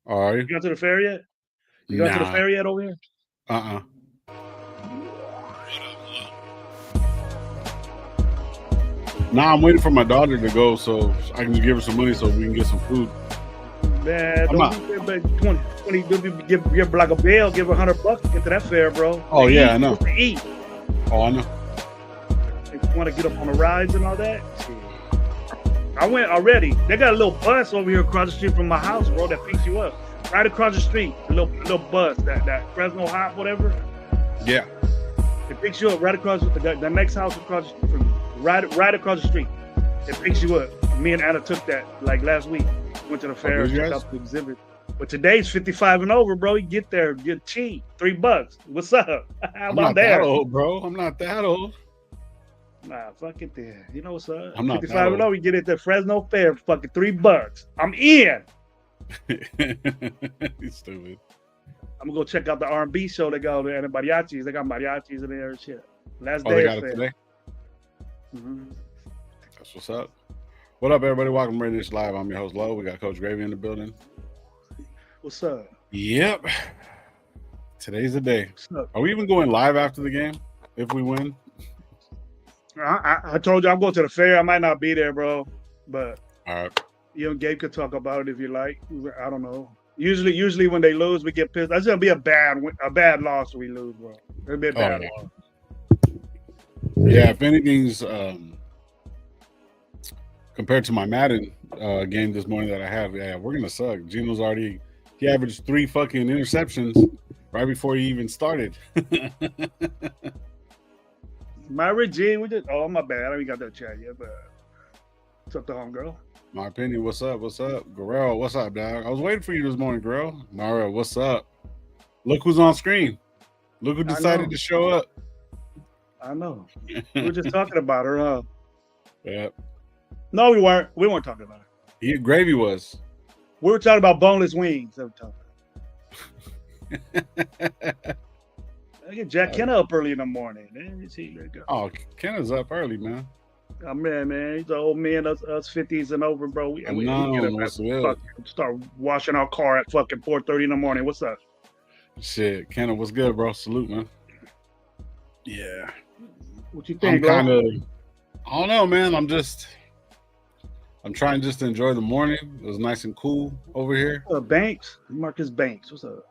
All right. You gone to the fair yet? You gone to the Nah. fair yet over here? Uh-uh. Nah, I'm waiting for my daughter to go so I can give her some money so we can get some food. Man, I'm don't not. be there, but 20, give like a bill, give her $100 to get to that fair, bro. Oh To yeah, eat, I know. just to eat. Oh, I know. If you want to get up on the rides and all that, shit. I went already. They got a little bus over here across the street from my house, bro, that picks you up. Right across the street, a little bus, that Fresno Hot, whatever. Yeah. It picks you up right across the next house across the street from me. Right across the street. It picks you up. Me and Anna took that like last week. Went to the Oh, fair, did you checked guys? out the exhibit. But today's 55 and over, bro. You get there, get cheap. $3. What's up? I'm I'm not that there. old, bro. I'm not that old. Nah, fuck it there. You know what's up? I'm not that 55 and old. over, you get it at Fresno Fair for fucking $3. I'm in. He's stupid. I'm gonna go check out the R&B show they got there and the mariachis. They got mariachis in there and shit. Last Oh, they day of got it fair. today? Mm-hmm. That's what's up. What up, everybody? Welcome to this live. I'm your host, Lo. We got Coach Gravy in the building. What's up? Yep. Today's the day. What's up? Are we even going live after the game if we win? I told you I'm going to the fair. I might not be there, bro. But All right. you and Gabe could talk about it if you like. I don't know. Usually when they lose, we get pissed. That's gonna be a bad loss if we lose, bro. It'll be a Oh, bad yeah. loss. Yeah, if anything's compared to my Madden game this morning that I have, yeah, we're gonna suck. Gino's he averaged 3 fucking interceptions right before he even started. Myra G, oh my bad. I ain't got that chat yet, but what's up, the homegirl? My opinion, what's up? What's up? Guerrero, what's up, dog? I was waiting for you this morning, Guerrero. Mara, what's up? Look who's on screen. Look who decided to show up. I know. We were just talking about her, huh? Yep. No, we weren't. We weren't talking about her. Gravy was. We were talking about boneless wings. I get Jack Kenna up early in the morning. Oh, Kenna's up early, man. Oh man, he's an old man, us 50s and over, bro. We get up start washing our car at fucking 4:30 in the morning. What's up? Shit, Kenna, what's good, bro? Salute, man. Yeah. What you think, I don't know, man. I'm trying just to enjoy the morning. It was nice and cool over here. Banks, Marcus Banks, what's up?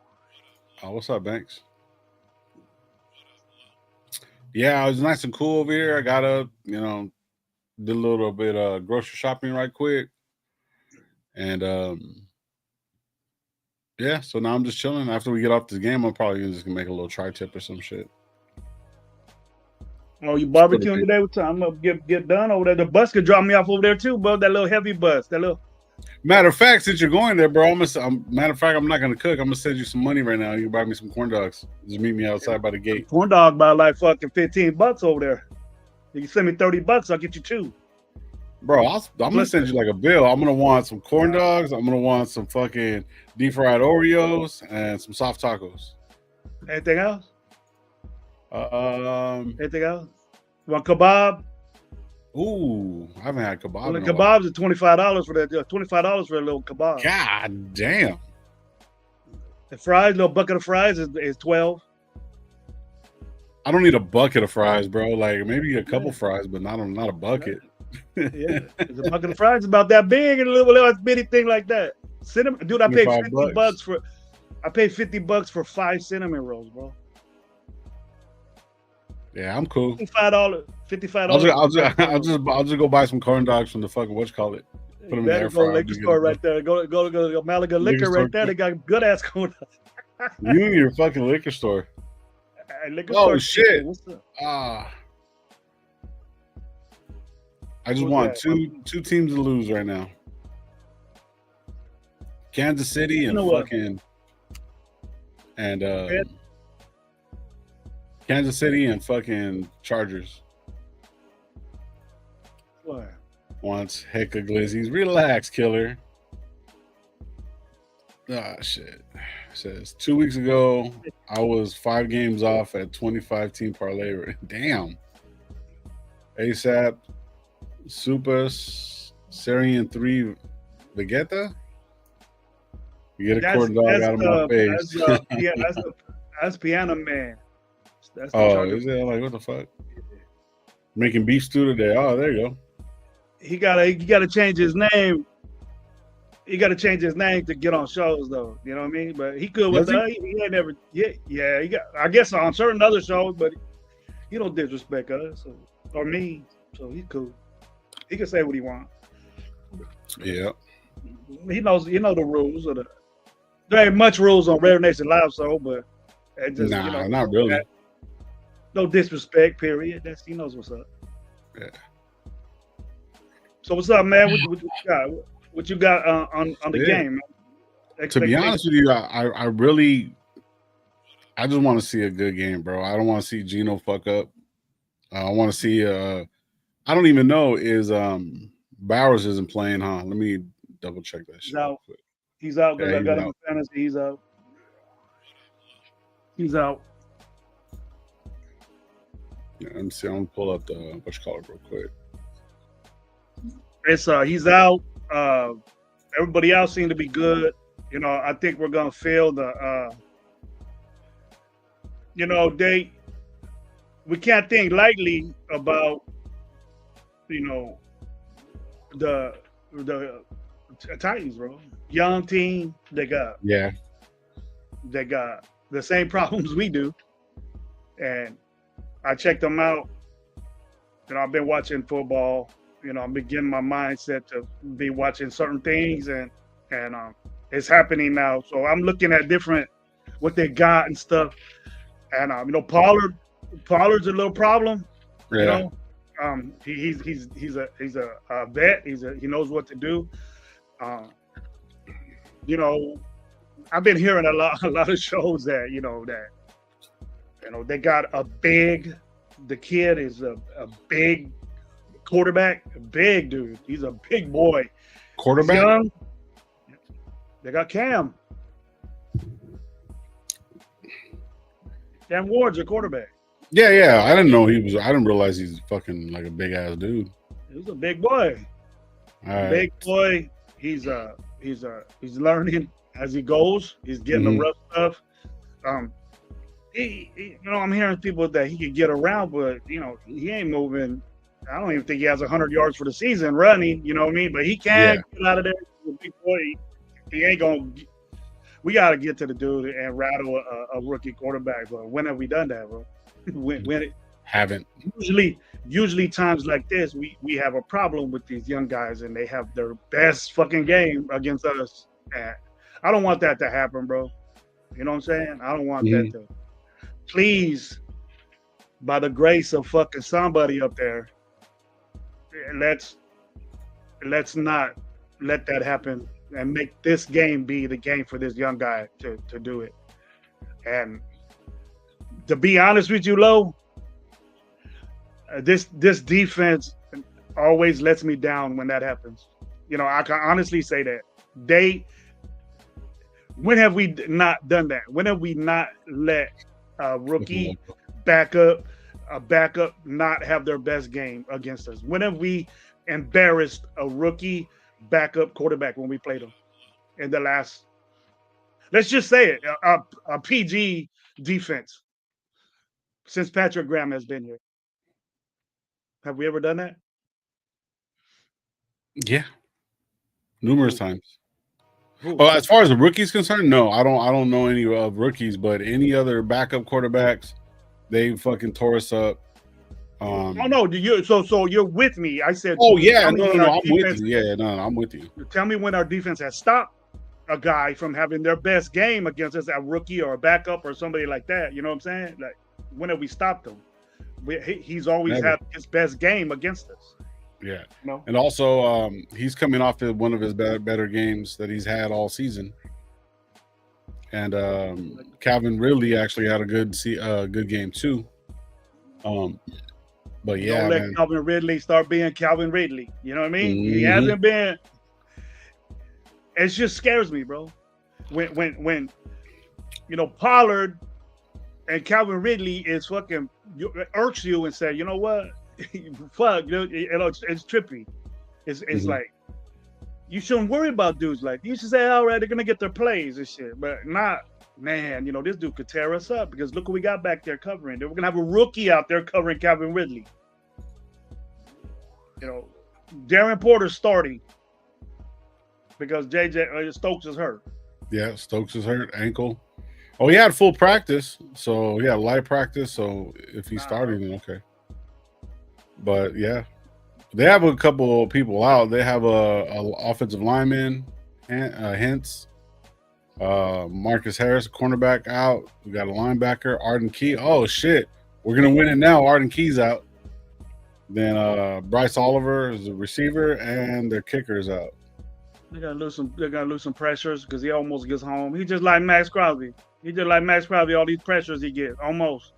Oh, what's up, Banks? Yeah, it was nice and cool over here. I got up, did a little bit of grocery shopping right quick. And yeah, so now I'm just chilling. After we get off this game, I'm probably just gonna make a little tri-tip or some shit. Oh, you barbecuing today? What time? I'm gonna get done over there. The bus could drop me off over there too, bro. That little heavy bus. Matter of fact, since you're going there, bro, I'm not gonna cook. I'm gonna send you some money right now. You can buy me some corn dogs. Just meet me outside by the gate. Corn dog by like fucking $15 over there. You can send me $30, I'll get you 2. Bro, I'm gonna send you like a bill. I'm gonna want some corn dogs. I'm gonna want some fucking deep fried Oreos and some soft tacos. Anything else? Anything else? Want kebab? Ooh, I haven't had kebab. Well, the kebabs are $25 for that. $25 for a little kebab. God damn. The fries, little bucket of fries is $12. I don't need a bucket of fries, bro. Like maybe a couple fries, but not a bucket. Yeah, a bucket of fries is about that big and a little bitty thing like that. Cinnamon, dude. I paid $50 for. I paid $50 for 5 cinnamon rolls, bro. Yeah, I'm cool. $55. I'll just go buy some corn dogs from the fucking whatchamacallit. Put them in the air fryer. Liquor store right there. Go Malaga Liquor right there. They got good ass corn dogs. You and your fucking liquor store. Oh shit! I just want two teams to lose right now. Kansas City and Kansas City and fucking Chargers. What? Wants heck of glizzies. Relax, killer. Ah, shit. Says 2 weeks ago, I was 5 games off at 25 team parlay. Damn. ASAP, Supas, Syrian 3, Vegeta. You get a corn dog out of my face. That's Piano Man. That's the Oh, is it? Like, what the fuck? Making beef stew today. Oh, there you go. He gotta change his name. He gotta change his name to get on shows, though. You know what I mean? But he could with us. He ain't never. Yeah. He got. I guess on certain other shows, but he don't disrespect us or me. So he's cool. He can say what he wants. Yeah. He knows. You know the rules. There ain't much rules on Rare Nation Live, but it just, not really. No disrespect. Period. He knows what's up. Yeah. So what's up, man? What you got? What you got on the game? Man? To be honest with you, I just want to see a good game, bro. I don't want to see Gino fuck up. I want to see. I don't even know is Bowers isn't playing, huh? Let me double check that shit. He's out because I got him in fantasy. He's out. Yeah, let me see. I'm gonna pull up the what you call it real quick. It's he's out. Everybody else seemed to be good. I think we're gonna feel the. We can't think lightly about, the Titans, bro. Young team, they got the same problems we do, and I checked them out. I've been watching football. I've been getting my mindset to be watching certain things, and it's happening now. So I'm looking at what they got and stuff. And Pollard's a little problem. Yeah. He's a vet. He knows what to do. I've been hearing a lot of shows that they got the kid is a big quarterback, a big dude. He's a big boy. Quarterback? He's young. They got Cam. Cam Ward's a quarterback. Yeah. I didn't know I didn't realize he's fucking like a big ass dude. He's a big boy. Big boy. He's learning as he goes. He's getting the rough stuff. I'm hearing people that he could get around, but he ain't moving. I don't even think he has 100 yards for the season running. You know what I mean? But he can get out of there. He's a big boy. He ain't gonna. We got to get to the dude and rattle a rookie quarterback. But when have we done that, bro? Haven't. Usually times like this, we have a problem with these young guys, and they have their best fucking game against us. And I don't want that to happen, bro. You know what I'm saying? I don't want that to. Please, by the grace of fucking somebody up there, let's not let that happen and make this game be the game for this young guy to do it. And to be honest with you, Lo, this defense always lets me down when that happens. I can honestly say that. When have we not done that? When have we not let a rookie backup not have their best game against us? When have we embarrassed a rookie backup quarterback when we played them in the last, let's just say it, a PG defense since Patrick Graham has been here? Have we ever done that? Yeah, numerous times. Well, as far as the rookies concerned, no, I don't know any of rookies, but any other backup quarterbacks, they fucking tore us up. Oh no, so you're with me. I said, oh yeah, no, I'm with you. Yeah, no, I'm with you. Tell me when our defense has stopped a guy from having their best game against us, a rookie or a backup or somebody like that. You know what I'm saying? Like, when have we stopped him? He's always had his best game against us. Yeah, and also he's coming off of one of his better games that he's had all season. And Calvin Ridley actually had a good game too. But yeah, don't let Calvin Ridley start being Calvin Ridley. You know what I mean? He hasn't been. It just scares me, bro. When Pollard and Calvin Ridley is fucking irks you and say, you know what, fuck, dude, it's trippy. It's like, you shouldn't worry about dudes like you should say, all right, they're gonna get their plays and shit, but not. Man, this dude could tear us up because look what we got back there covering. We're gonna have a rookie out there covering Calvin Ridley. Darren Porter starting because JJ Stokes is hurt. Yeah, Stokes is hurt, ankle. Oh, he had full practice, so yeah, light practice. So if he's starting, then okay. But yeah, they have a couple of people out. They have a offensive lineman, Hintz, Marcus Harris, cornerback out. We got a linebacker, Arden Key. Oh shit, we're gonna win it now. Arden Key's out. Then Bryce Oliver is the receiver, and their kicker is out. They gotta lose some pressures because he almost gets home. He just like Max Crosby. All these pressures he gets almost.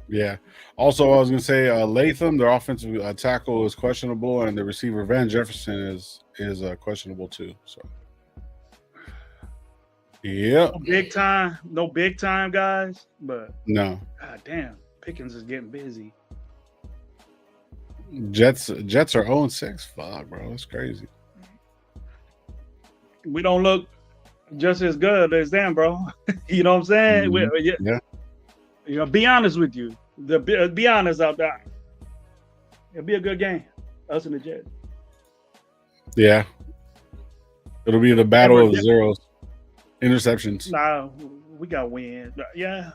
Yeah. Also, I was gonna say Latham, their offensive tackle, is questionable, and the receiver Van Jefferson is questionable too. So, yeah. No big time guys, but no. God damn, Pickens is getting busy. Jets are 0-6. Fuck, bro, that's crazy. We don't look just as good as them, bro. You know what I'm saying? Mm-hmm. Yeah. Be honest with you. Be honest out there. It'll be a good game. Us and the Jets. Yeah. It'll be the battle of the zeros. Interceptions. Nah, we got wins. Yeah.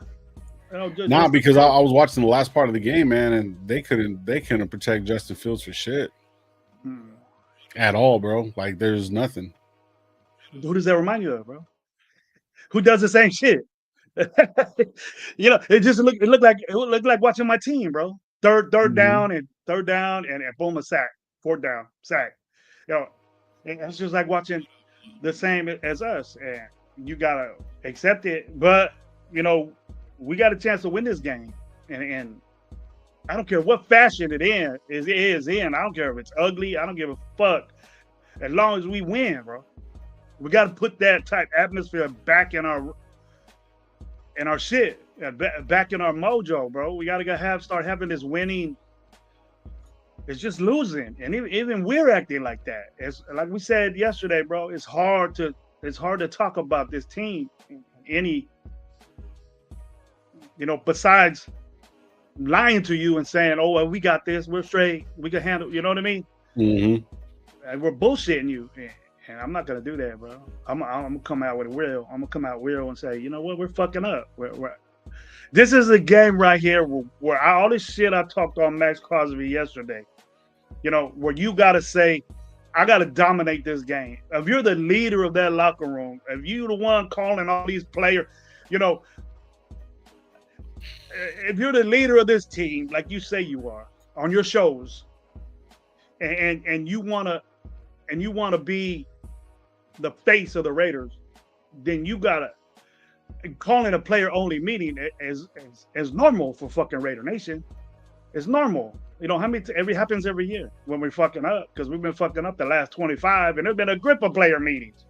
Because I was watching the last part of the game, man, and they couldn't protect Justin Fields for shit. At all, bro. Like there's nothing. Who does that remind you of, bro? Who does the same shit? It looked like watching my team, bro. Third down and boom, a sack. Fourth down, sack. It's just like watching the same as us, and you gotta accept it. But we got a chance to win this game, and I don't care what fashion it is in. I don't care if it's ugly. I don't give a fuck. As long as we win, bro. We got to put that type atmosphere back in our shit, back in our mojo, bro. We got to start having this winning. It's just losing, and even we're acting like that. It's like we said yesterday, bro. It's hard to talk about this team. Besides lying to you and saying, "Oh, well, we got this. We're straight. We can handle." You know what I mean? Mm-hmm. And we're bullshitting you. And I'm not gonna do that, bro. I'm gonna come out with it real. I'm gonna come out real and say, you know what, we're fucking up. This is a game right here where all this shit I talked on Max Crosby yesterday. Where you gotta say, I gotta dominate this game. If you're the leader of that locker room, if you're the one calling all these players, if you're the leader of this team, like you say you are on your shows, and you wanna be the face of the Raiders, then you gotta calling a player only meeting as normal for fucking Raider Nation. It's normal. How many happens every year when we're fucking up, because we've been fucking up the last 25, and there's been a grip of player meetings.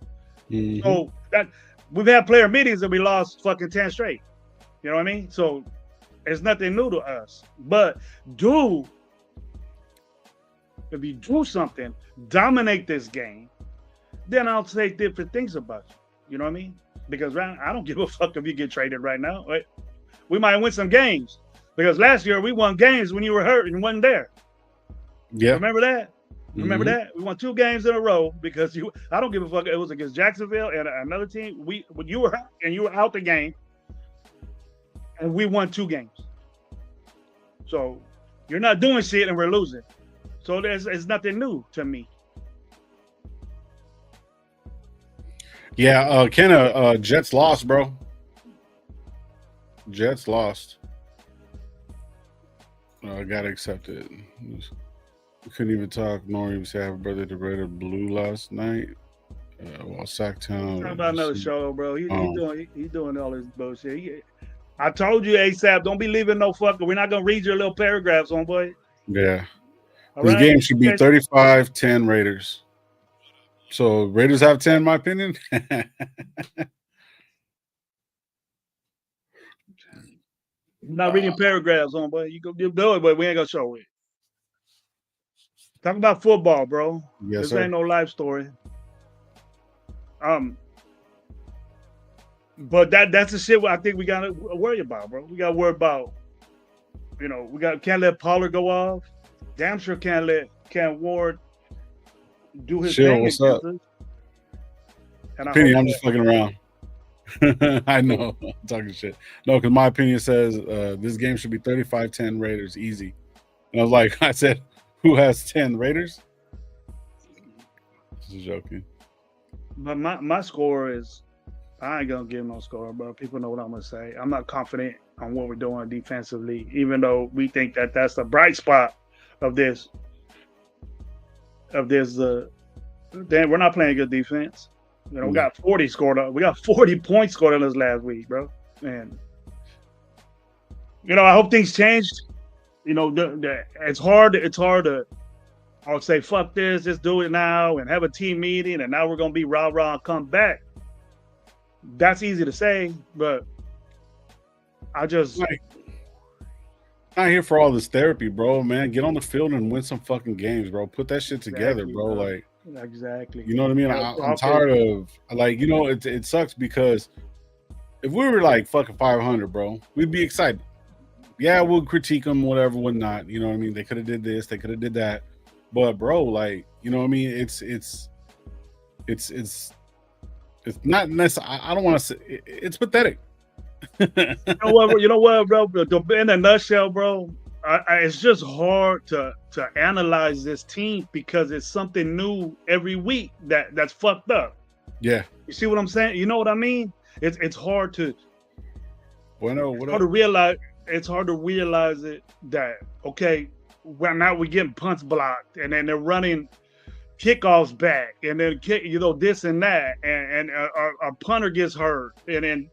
Mm-hmm. So that we've had player meetings and we lost fucking 10 straight. You know what I mean? So it's nothing new to us. But if you do something, dominate this game, then I'll say different things about you. You know what I mean? Because I don't give a fuck if you get traded right now. Right? We might win some games, because last year we won games when you were hurt and wasn't there. Yeah. Remember that? Remember that? We won 2 games in a row because I don't give a fuck. It was against Jacksonville and another team. When you were hurt and you were out the game, and we won 2 games. So you're not doing shit and we're losing. So it's nothing new to me. Yeah, Kenna, Jets lost, bro. Jets lost. I gotta accept it. We couldn't even talk, nor even say happy birthday to Raider Blue last night. While Sacktown. Talk about another show, bro. He's doing all this bullshit. I told you, ASAP, don't be leaving no fucker. We're not gonna read your little paragraphs, homeboy. Yeah. This game should be 35-10 Raiders. So Raiders have 10, in my opinion. I'm not reading paragraphs, homeboy. You go do it, but we ain't gonna show it. Talk about football, bro. Yes, This sir. ain't no life story. But that's the shit I think we gotta worry about, bro. We gotta worry about, can't let Pollard go off. Damn sure can't Ward do his Chill, thing what's against up? us. And I Penny, hope I'm just fucking around. I know. I'm talking shit. No, because my opinion says this game should be 35-10 Raiders, easy. And I was like, I said, who has 10 Raiders? Just joking. but my score is, I ain't gonna give no score, bro. People know what I'm gonna say. I'm not confident on what we're doing defensively, even though we think that that's the bright spot of this. Damn, we're not playing good defense. We got 40 scored up. We got 40 points scored on us last week, bro. And I hope things changed. It's hard to, I would say, fuck this, just do it now and have a team meeting, and now we're gonna be rah-rah and come back. That's easy to say, but I just not here for all this therapy, bro. Man, get on the field and win some fucking games, bro. Put that shit together, bro. Like, exactly. you know what I mean? I'm tired of it sucks because if we were like fucking 500, bro, we'd be excited. Yeah, we'll critique them, whatever, whatnot. You know what I mean? They could have did this, they could have did that, but bro, like, you know what I mean? It's not necessarily. I don't want to say it's pathetic. You know what, bro? In a nutshell, bro, it's just hard to analyze this team because it's something new every week that's fucked up. Yeah. You see what I'm saying? You know what I mean? It's hard to. Realize. It's hard to realize it that okay, well now we're getting punts blocked and then they're running kickoffs back and then this and that and our punter gets hurt and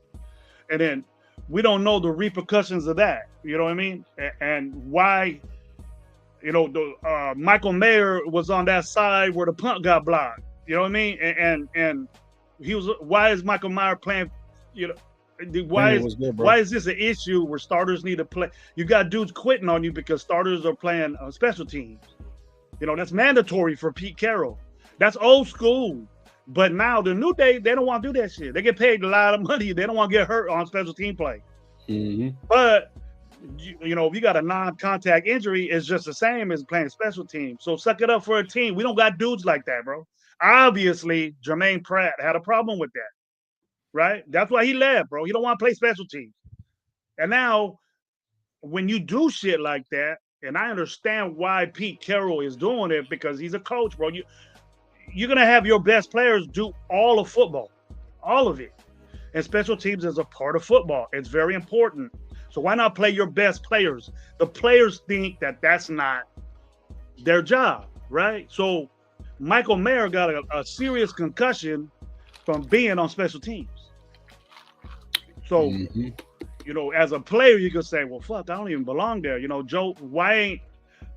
then we don't know the repercussions of that. You know what I mean? And why? Michael Mayer was on that side where the punt got blocked. You know what I mean? And he was. Why is Michael Mayer playing? Why is this an issue where starters need to play? You got dudes quitting on you because starters are playing special teams. That's mandatory for Pete Carroll. That's old school. But now the new day, they don't want to do that shit. They get paid a lot of money. They don't want to get hurt on special team play. Mm-hmm. But if you got a non-contact injury, it's just the same as playing special teams. So suck it up for a team. We don't got dudes like that, bro. Obviously, Jermaine Pratt had a problem with that. Right? That's why he left, bro. He don't want to play special teams. And now, when you do shit like that, and I understand why Pete Carroll is doing it because he's a coach, bro. You're going to have your best players do all of football, all of it. And special teams is a part of football. It's very important. So why not play your best players? The players think that that's not their job, right? So Michael Mayer got a serious concussion from being on special teams. So, as a player, you could say, well, fuck, I don't even belong there. Joe, why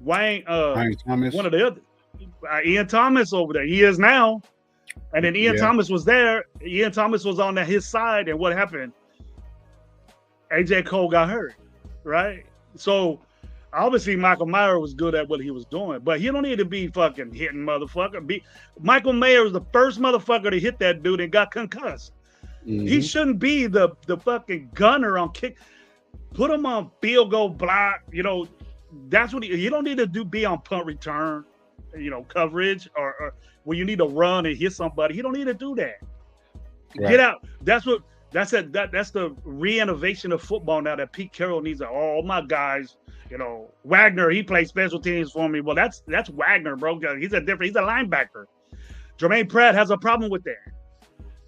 ain't Thomas. One of the other Ian Thomas over there? He is now. And then Ian Thomas was there. Ian Thomas was on his side. And what happened? AJ Cole got hurt, right? So obviously Michael Mayer was good at what he was doing, but he don't need to be fucking hitting motherfucker. Michael Mayer was the first motherfucker to hit that dude and got concussed. Mm-hmm. He shouldn't be the fucking gunner on kick. Put him on field goal block. That's what he don't need to be on punt return, coverage or when you need to run and hit somebody. He don't need to do that. Right. Get out. That's the re-innovation of football now that Pete Carroll needs. All my guys, Wagner, he plays special teams for me. Well, that's Wagner, bro. He's a linebacker. Jermaine Pratt has a problem with that.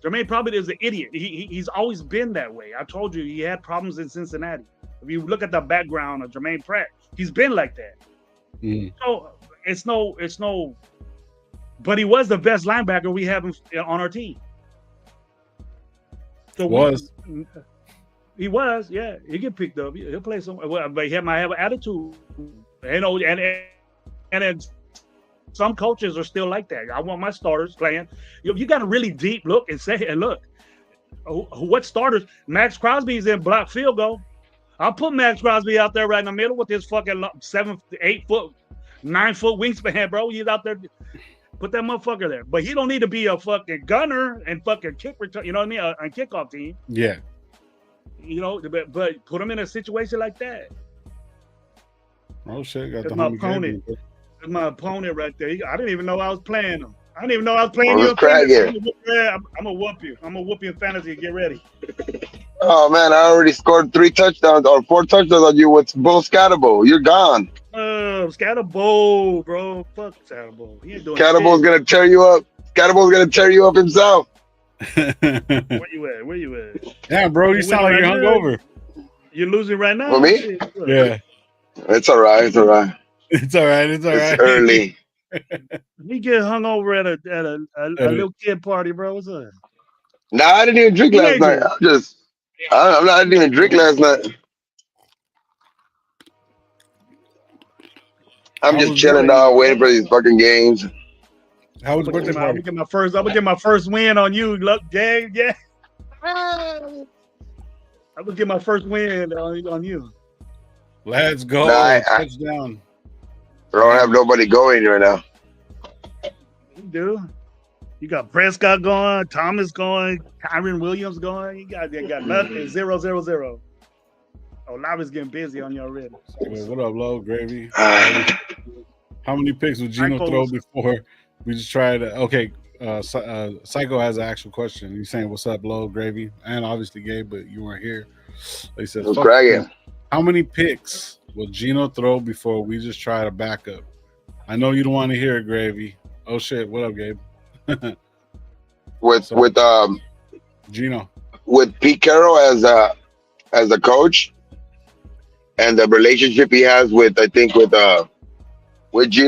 Jermaine probably is an idiot. He's always been that way. I told you he had problems in Cincinnati. If you look at the background of Jermaine Pratt, he's been like that. Mm. So it's no. But he was the best linebacker we have on our team. So he was, yeah. He get picked up. He'll play some, but he might have an attitude. And then some coaches are still like that. I want my starters playing. You got to really deep look and say, and look, what starters? Max Crosby's in block field goal. I'll put Max Crosby out there right in the middle with his fucking 7 to 8 foot 9-foot wingspan, bro. He's out there. Put that motherfucker there. But he don't need to be a fucking gunner and fucking kick return. You know what I mean? A kickoff team. Yeah. You know, but put him in a situation like that. Oh shit! Got That's the my homie opponent. Gabriel. That's my opponent right there. I didn't even know I was playing him. I didn't even know I was playing Oh, you. let's crack it. I'm gonna whoop you. I'm gonna whoop you in fantasy. Get ready. Oh man, I already scored 3 touchdowns or 4 touchdowns on you with Bull Scatterbo. You're gone. Scatterbo, bro. Fuck Scatterbo. He ain't doing Scatterbo's shit. gonna tear you up. Scatterbo's gonna tear you up himself. Where you at? Where you at? Damn, bro, you sound like you're hungover. You're losing right now. For me? Shit. Yeah, It's all right. It's all right. it's all right. It's all right. It's early. We get hungover at a little kid party, bro. What's up? Nah, I didn't even drink last night. I didn't even drink last night. I'm How just was chilling your- out, waiting for these fucking games. How was I'm birthday gonna party? get my first win on you. Look, yeah. I'm gonna get my first win on you. Let's go. Nah, Touchdown. I don't have nobody going right now. You do. You got Prescott going, Thomas going, Kyron Williams going. You got nothing. 0-0-0. Oh, Lava's getting busy on you already. Wait, what up, Low Gravy? How many picks would Gino Psycho's- throw before we just tried? Okay, Psycho has an actual question. He's saying, "What's up, Low Gravy?" And obviously Gabe, but you weren't here. He says, Let's "Fuck crack you. it. How many picks will Gino throw before we just try to back up?" I know you don't want to hear it, Gravy. Oh shit! What up, Gabe? With Gino. with Pete Carroll as a coach, and the relationship he has with Gino,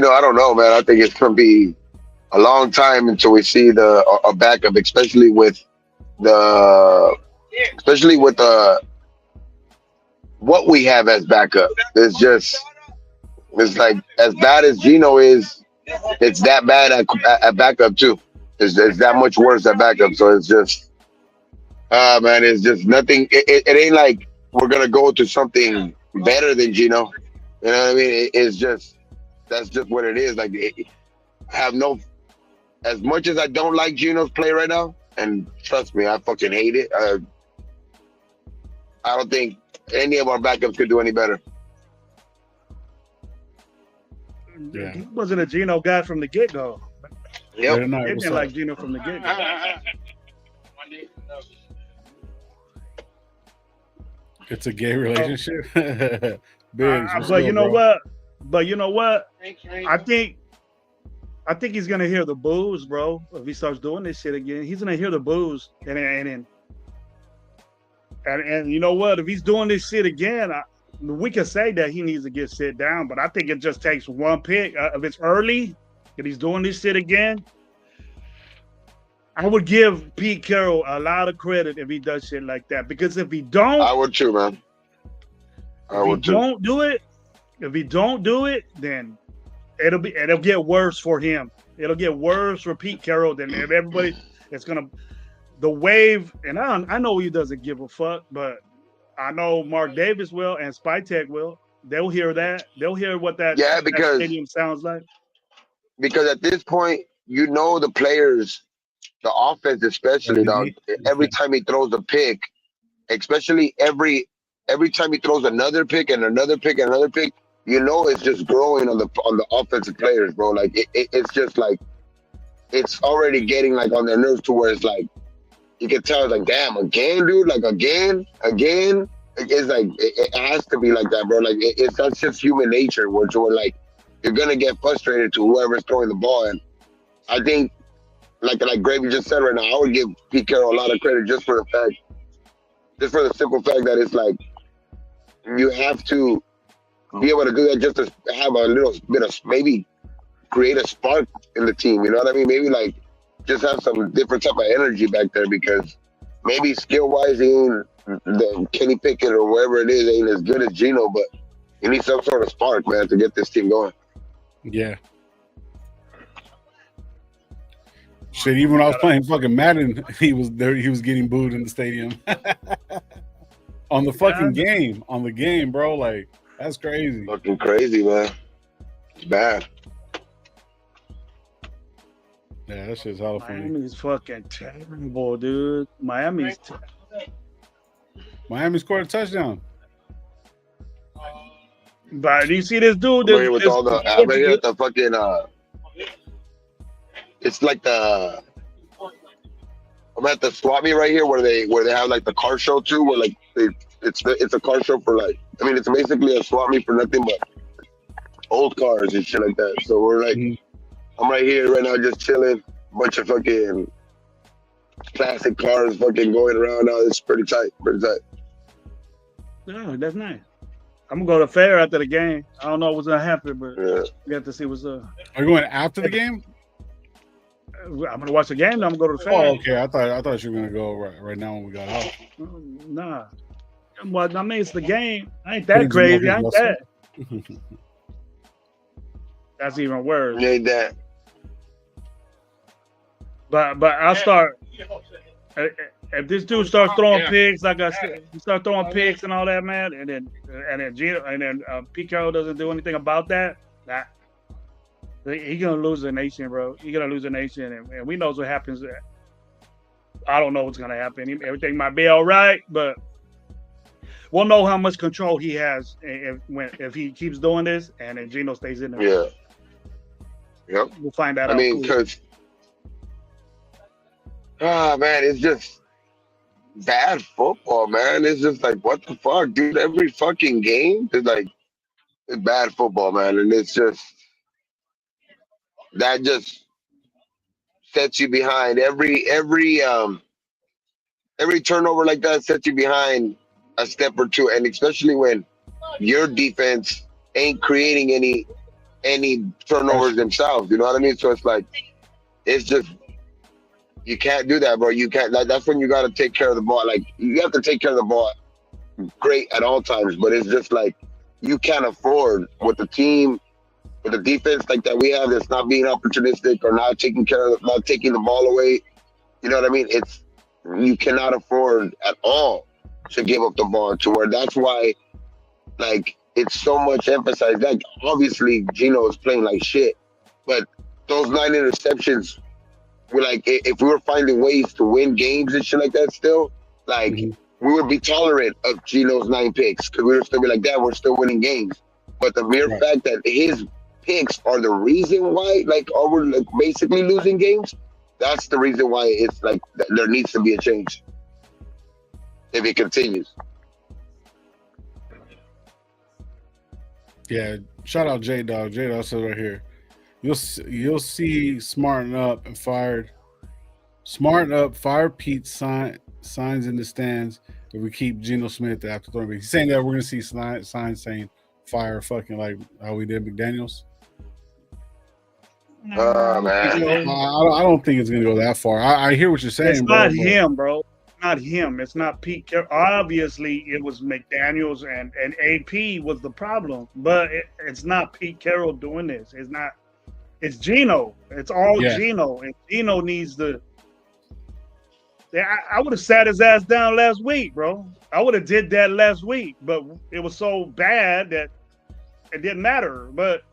I don't know, man. I think it's gonna be a long time until we see a backup, especially with what we have as backup. It's like as bad as Gino is, it's that bad at backup too. It's that much worse at backup. So it's just, man, it's just nothing. It ain't like we're gonna go to something better than Gino. You know what I mean? That's just what it is. Like, as much as I don't like Gino's play right now, and trust me, I fucking hate it. I don't think any of our backups could do any better. Yeah. He wasn't a Gino guy from the get-go. Yep. Better not. He What's been up? like Gino from the get-go. It's a gay relationship. Biggs, what's But up, you know bro? what? I think he's gonna hear the boos, bro. If he starts doing this shit again, he's gonna hear the boos, and you know what? If he's doing this shit again, we can say that he needs to get sit down. But I think it just takes one pick. If it's early, if he's doing this shit again, I would give Pete Carroll a lot of credit if he does shit like that. Because if he don't, I would too, man. if he don't do it, then it'll get worse for him. It'll get worse for Pete Carroll than if everybody. It's gonna the wave, and I know he doesn't give a fuck, but I know Mark Davis will and Spytek will. They'll hear that. They'll hear what that stadium sounds like. Because at this point, you know the players, the offense especially, dog. Every time he throws a pick, especially every time he throws another pick and another pick and another pick, you know it's just growing on the offensive players, bro. Like it's just like it's already getting like on their nerves to where it's like you can tell it's like, damn, again, dude, like again. It's like it has to be like that, bro. Like that's just human nature, where like you're gonna get frustrated to whoever's throwing the ball. And I think, like Gravy just said right now, I would give Pete Carroll a lot of credit just for the simple fact that it's like you have to be able to do that just to have a little bit of maybe create a spark in the team. You know what I mean? Maybe like just have some different type of energy back there, because maybe skill wise he ain't the Kenny Pickett or wherever it is ain't as good as Gino, but you need some sort of spark, man, to get this team going. Yeah. Shit, even when I was playing fucking Madden, he was there. He was getting booed in the stadium on the fucking game. On the game, bro. Like that's crazy. Fucking crazy, man. bad. Yeah, that shit's hella funny. Miami's fucking terrible, dude. Miami scored a touchdown. But do you see this dude? I'm right here with all the. I'm right here at the fucking. It's like the. I'm at the swap meet right here where they have like the car show too, where like it's a car show for like. I mean, it's basically a swap meet for nothing but old cars and shit like that. So we're like, I'm right here right now just chilling. Bunch of fucking classic cars fucking going around now. It's pretty tight. Pretty tight. Oh, that's nice. I'm gonna go to the fair after the game. I don't know what's gonna happen, but Yeah. we have to see what's up. Are you going after the game? I'm gonna watch the game. Then I'm gonna go to the fair. Oh, okay. I thought you were gonna go right now when we got out. Nah. Well, I mean, it's the game. I ain't that crazy. I ain't that. That's even worse. You ain't that. But I'll start. If this dude starts throwing picks, like I said, he starts throwing picks and all that, man, and then Gino and then Pete Carroll doesn't do anything about that, he's gonna lose the nation, bro. He's gonna lose the nation, and we knows what happens. I don't know what's gonna happen. Everything might be all right, but we'll know how much control he has if he keeps doing this, and then Gino stays in there. Yeah. Yep. We'll find out. I mean, because man, it's just bad football, man. It's just like, what the fuck, dude? Every fucking game is like, it's bad football, man, and it's just that just sets you behind. Every turnover like that sets you behind a step or two, and especially when your defense ain't creating any turnovers themselves. You know what I mean? So it's like, it's just, you can't do that, bro. You can't. That's when you got to take care of the ball. Like, you have to take care of the ball great at all times, but it's just like, you can't afford with the team, with the defense like that we have, that's not being opportunistic or not taking the ball away. You know what I mean? You cannot afford at all to give up the ball, to where that's why, like, it's so much emphasized. Like, obviously Gino is playing like shit, but those 9 interceptions were like, if we were finding ways to win games and shit like that still, like, we would be tolerant of Gino's 9 picks, because we would still be like, that we're still winning games. But the mere fact that his picks are the reason why, like, we're like basically losing games, that's the reason why it's like there needs to be a change if it continues. Yeah, shout out J Dog. J Dog says right here, you'll see smarten up and fired. Smarten up, fire Pete signs in the stands if we keep Geno Smith after throwing. He's saying that we're gonna see signs saying fire fucking like how we did McDaniels. Oh man, I don't think it's gonna go that far. I hear what you're saying. It's not him, bro. Not him. It's not Pete Carroll. Obviously, it was McDaniels and AP was the problem, but it's not Pete Carroll doing this. It's not. It's Geno. It's all Geno, and Geno needs the. I would have sat his ass down last week, bro. I would have did that last week, but it was so bad that it didn't matter. But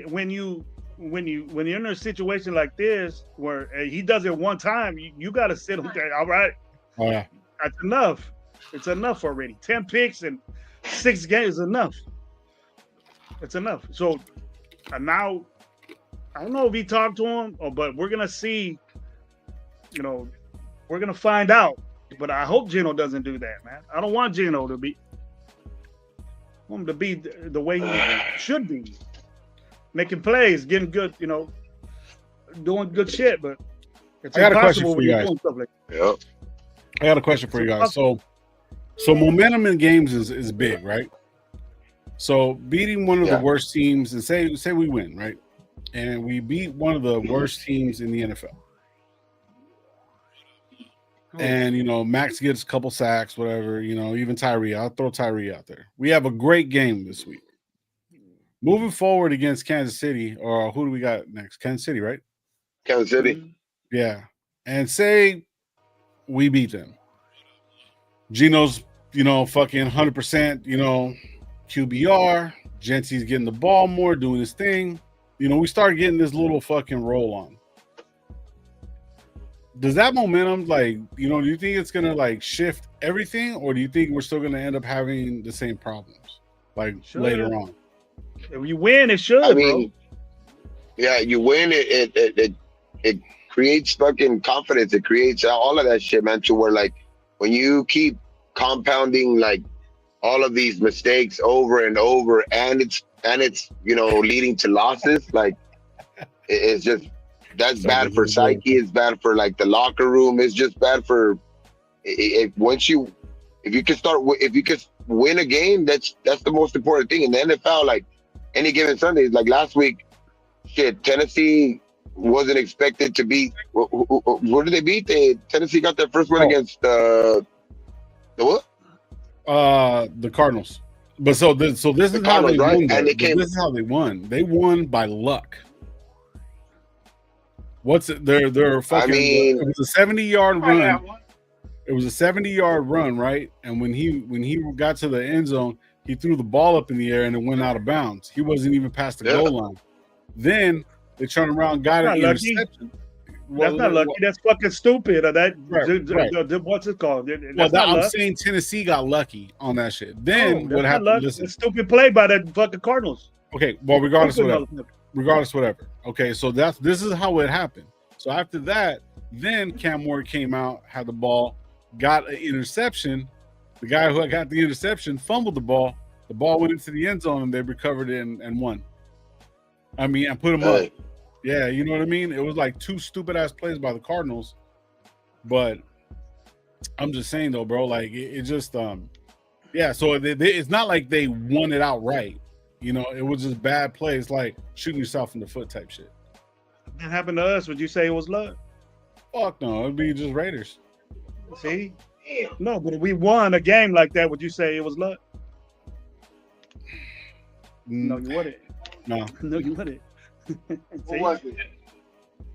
when you're in a situation like this where he does it one time, you got to sit okay. All right, that's enough. It's enough already. 10 picks and 6 games is enough. It's enough. So now, I don't know if he talked to him, but we're gonna see. You know, we're gonna find out. But I hope Geno doesn't do that, man. I don't want Geno to be. I want him to be the way he should be. Making plays, getting good, you know, doing good shit, but it's impossible when you're doing stuff like that. I got a question for you guys. So momentum in games is big, right? So beating one of the worst teams, and say we win, right? And we beat one of the worst teams in the NFL. And, you know, Max gets a couple sacks, whatever, you know, even Tyree. I'll throw Tyree out there. We have a great game this week. Moving forward against Kansas City, or who do we got next? Kansas City, right? Kansas City. Yeah. And say we beat them. Geno's, you know, fucking 100%, you know, QBR, Jeanty's getting the ball more, doing his thing. You know, we start getting this little fucking roll on. Does that momentum, like, you know, do you think it's gonna like shift everything, or do you think we're still gonna end up having the same problems like later on? If you win, it should. I mean, yeah, you win it creates fucking confidence. It creates all of that shit, man. To where like when you keep compounding like all of these mistakes over and over, and it's you know leading to losses, like it's just that's bad for psyche. It's bad for like the locker room. It's just bad for if you can win a game, that's the most important thing in the NFL. Like any given Sunday, like last week, shit, Tennessee wasn't expected to beat. What did they beat? Tennessee got their first win against the what? The Cardinals. But so this is how they won. And this is how they won. They won by luck. What's it? They're fucking. I mean, it was a 70-yard run. It was a 70-yard run, right? And when he got to the end zone, he threw the ball up in the air and it went out of bounds. He wasn't even past the goal line. Then they turned around, got an interception. That's not lucky. That's fucking stupid. What's it called? I'm saying Tennessee got lucky on that shit. Then what happened? Listen, a stupid play by the fucking Cardinals. Okay, well, regardless, whatever. Okay, so this is how it happened. So after that, then Cam Moore came out, had the ball, got an interception. The guy who got the interception fumbled the ball. The ball went into the end zone, and they recovered it and won. I mean, and put him up. Yeah, you know what I mean? It was like two stupid-ass plays by the Cardinals. But I'm just saying, though, bro, like, it just, yeah, so it's not like they won it outright. You know, it was just bad plays, like shooting yourself in the foot type shit. If that happened to us, would you say it was luck? Fuck no, it'd be just Raiders. See? No, but if we won a game like that, would you say it was luck? No, you wouldn't. No. No, you wouldn't.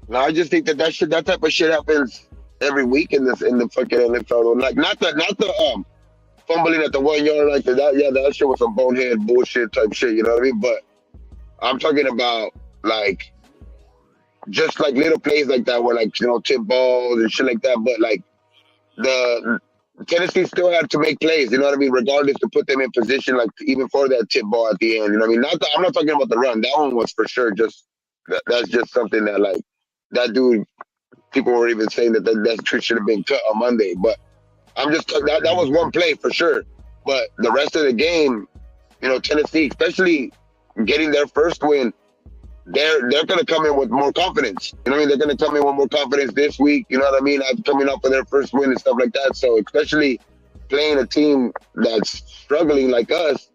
No, I just think that type of shit happens every week in the fucking NFL. Like not the fumbling at the 1 yard like that. Yeah, that shit was some bonehead bullshit type shit. You know what I mean? But I'm talking about like just like little plays like that where like, you know, tip balls and shit like that. But like the Tennessee still had to make plays, you know what I mean, regardless to put them in position, like even for that tip ball at the end, you know what I mean? I'm not talking about the run. That one was for sure just that's just something that like that dude. People were even saying that tree should have been cut on Monday, but I'm just that was one play for sure. But the rest of the game, you know, Tennessee, especially getting their first win, they're gonna come in with more confidence. You know what I mean? They're gonna come in with more confidence this week. You know what I mean? Coming up with their first win and stuff like that. So especially playing a team that's struggling like us,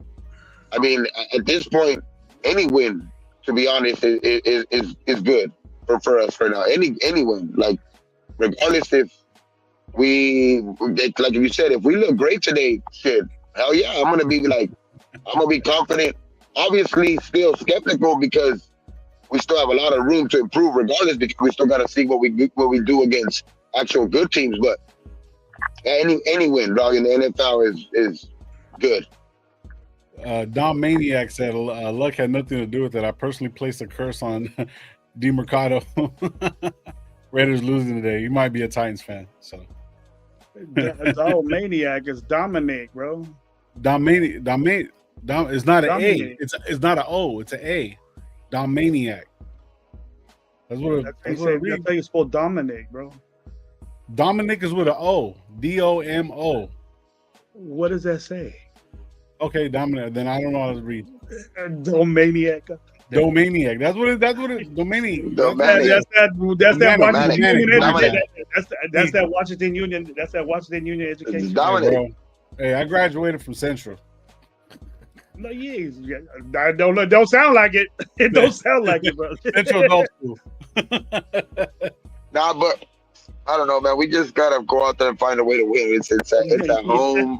I mean, at this point, any win, to be honest, is good for us right now. Any win, like regardless if we like you said, if we look great today, shit, hell yeah, I'm gonna be confident. Obviously, still skeptical because we still have a lot of room to improve regardless, because we still got to see what we do against actual good teams. But any win, dog, in the NFL is good. Dom Maniac said luck had nothing to do with it. I personally placed a curse on DeMercado. Raiders losing today. You might be a Titans fan. So Dom Maniac is Dominic, bro. Dom, it's not an A. It's not an O. It's an A. Domaniac. That's what that's how you spell Dominic, bro. Dominic is with an O. DOMO. What does that say? Okay, Dominic. Then I don't know how to read. Domaniac. Domaniac. That's what it. Domaniac. That's that Washington Union. That's that Washington Union education. Dominic. Hey, I graduated from Central. No, I don't sound like it. It don't sound like it, bro. Central Adult School. Nah, but I don't know, man. We just gotta go out there and find a way to win. It's at home.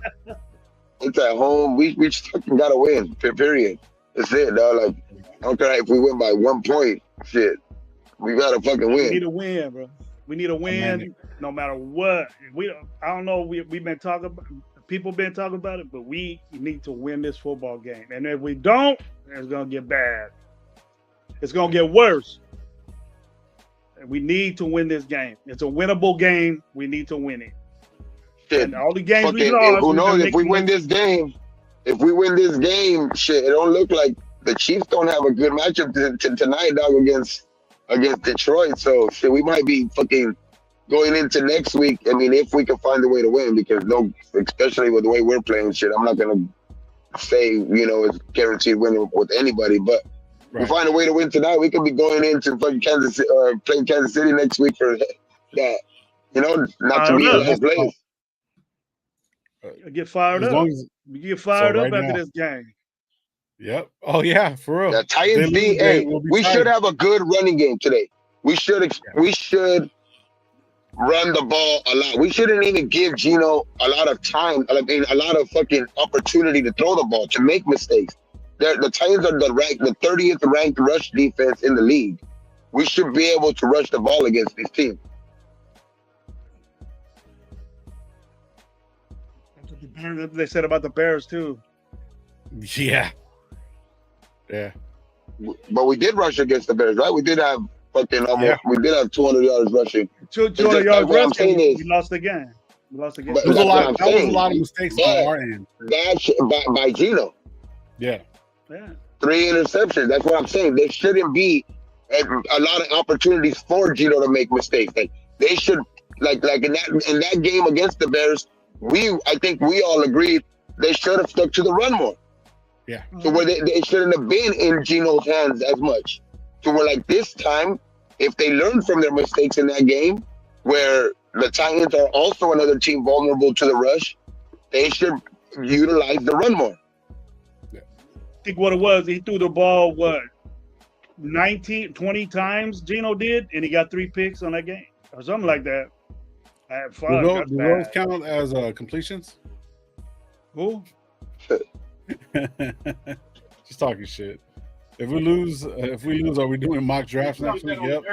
It's at home. We just fucking gotta win. Period. That's it, dog. Like, I don't care if we win by 1 point. Shit, we gotta fucking win. We need a win, bro. We need a win, no matter what. I don't know. We've been talking people been talking about it, but we need to win this football game. And if we don't, it's gonna get bad. It's gonna get worse. And we need to win this game. It's a winnable game. We need to win it. Shit. And all the games we Fucking, lost. who knows if we win this game? If we win this game, shit, it don't look like the Chiefs don't have a good matchup tonight, dog, against Detroit. So shit, we might be fucking going into next week. I mean, if we can find a way to win, because especially with the way we're playing, shit, I'm not gonna say it's guaranteed winning with anybody, but. Right. We find a way to win tonight. We could be going into fucking Kansas City or playing Kansas City next week for that. Not to be in last place. Get fired up. You get fired up after this game. Yep. Oh yeah, for real. The Titans we should have a good running game today. We should run the ball a lot. We shouldn't even give Geno a lot of time. I mean, a lot of fucking opportunity to throw the ball, to make mistakes. The Titans are the 30th ranked rush defense in the league. We should be able to rush the ball against this team. They said about the Bears too. Yeah. But we did rush against the Bears, right? We did have fucking we did have 200 yards rushing. 200 yards rushing. We lost again. There was a lot of mistakes on our end. That's by Geno. Yeah. 3 interceptions. That's what I'm saying. There shouldn't be a lot of opportunities for Geno to make mistakes. Like they should, like in that game against the Bears, I think we all agreed they should have stuck to the run more. Yeah. So where they shouldn't have been in Geno's hands as much. So we're like, this time, if they learn from their mistakes in that game, where the Titans are also another team vulnerable to the rush, they should utilize the run more. I think what it was, he threw the ball 20 times Geno did, and he got 3 picks on that game or something like that. Do those count as completions? Who? Just talking shit. If we lose, are we doing mock drafts next week? Yep.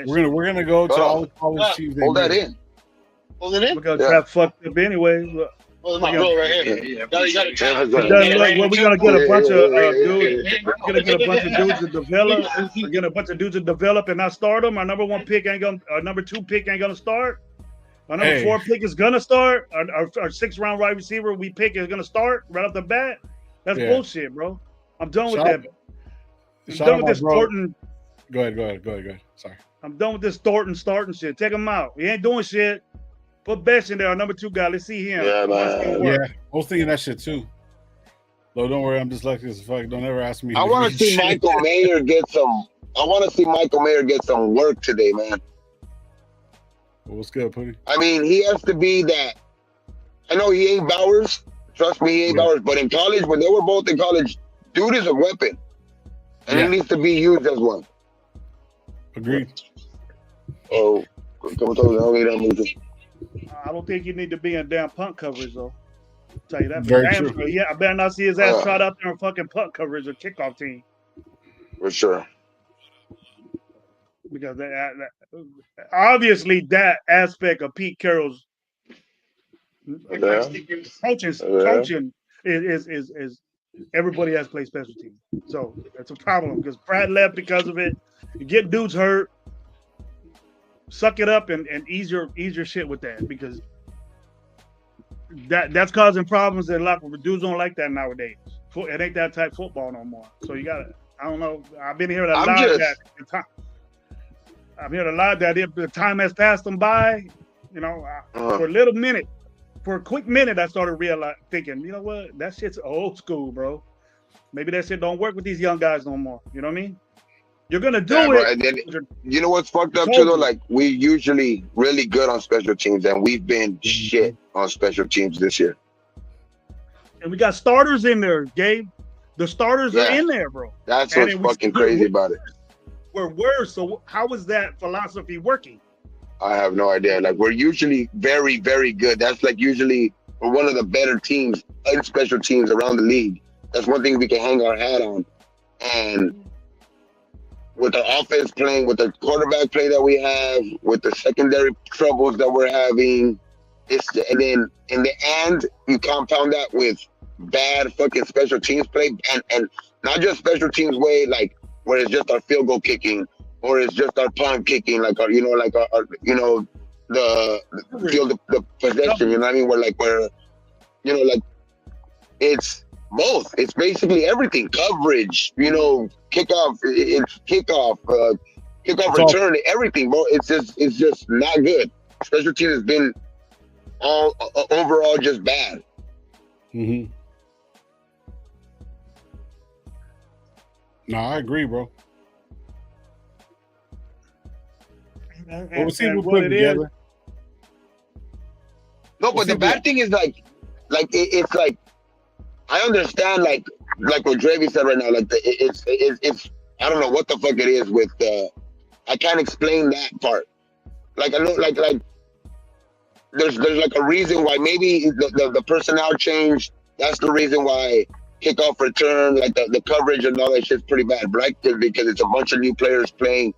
We're gonna go to all the college teams. Hold that in. We're gonna draft fucked up anyway. Well, my bro right here. We're gonna get a bunch of dudes. We're gonna get a bunch of dudes to develop. We're gonna a bunch of dudes to develop and not start them. Our number 1 pick ain't gonna. Our number 2 pick ain't gonna start. Our number 4 pick is gonna start. Our 6th round wide receiver we pick is gonna start right off the bat. That's bullshit, bro. I'm done with that. I'm done with this Thornton. Go ahead. Sorry. I'm done with this Thornton starting shit. Take him out. He ain't doing shit. Put Best in there, our number 2 guy. Let's see him. Yeah, man. Yeah, I was thinking that shit too. No, don't worry. I'm dyslexic as fuck. Don't ever ask me. I want to see Michael Mayer get some. I want to see Michael Mayer get some work today, man. What's good, Pooty? I mean, he has to be that. I know he ain't Bowers. Trust me, he ain't Bowers. But in college, when they were both in college, dude is a weapon, and he needs to be used as one. Agreed. I don't think you need to be in damn punt coverage, though. I'll tell you that. Very true. Yeah, I better not see his ass trot out there in fucking punt coverage or kickoff team. For sure. Because obviously that aspect of Pete Carroll's coaching is everybody has to play special teams. So that's a problem because Pratt left because of it. You get dudes hurt. Suck it up and ease your shit with that because that's causing problems that a lot of dudes don't like that nowadays. It ain't that type of football no more. So you gotta, I don't know. I've been hearing a lot of that. I've heard a lot that the time has passed them by. You know, for a little minute, for a quick minute, I started thinking, you know what, that shit's old school, bro. Maybe that shit don't work with these young guys no more. You know what I mean? You're gonna do it. Bro, and then, you know what's fucked up too though? Like we usually really good on special teams, and we've been shit on special teams this year. And we got starters in there, Gabe. The starters are in there, bro. That's what's fucking crazy about it. We're worse. So how is that philosophy working? I have no idea. Like we're usually very, very good. That's like usually we're one of the better teams in special teams around the league. That's one thing we can hang our hat on. And with the offense playing, with the quarterback play that we have, with the secondary troubles that we're having, And then in the end, you compound that with bad fucking special teams play, and not just special teams way, like where it's just our field goal kicking or it's just our punt kicking, like our the field the possession. You know what I mean? Where like it's both. It's basically everything. Coverage. Kickoff. It's kickoff. Kickoff return. Everything, bro. It's just not good. Special teams has been overall just bad. Mm-hmm. No, I agree, bro. And We'll see and what we what put it is, together. No, but the bad thing is it's like I understand like what Dravy said right now. Like it's I don't know what the fuck it is with I can't explain that part. Like I know like there's like a reason why maybe the personnel changed. That's the reason why kickoff return, like the coverage and all that shit's pretty bad, right? Because it's a bunch of new players playing,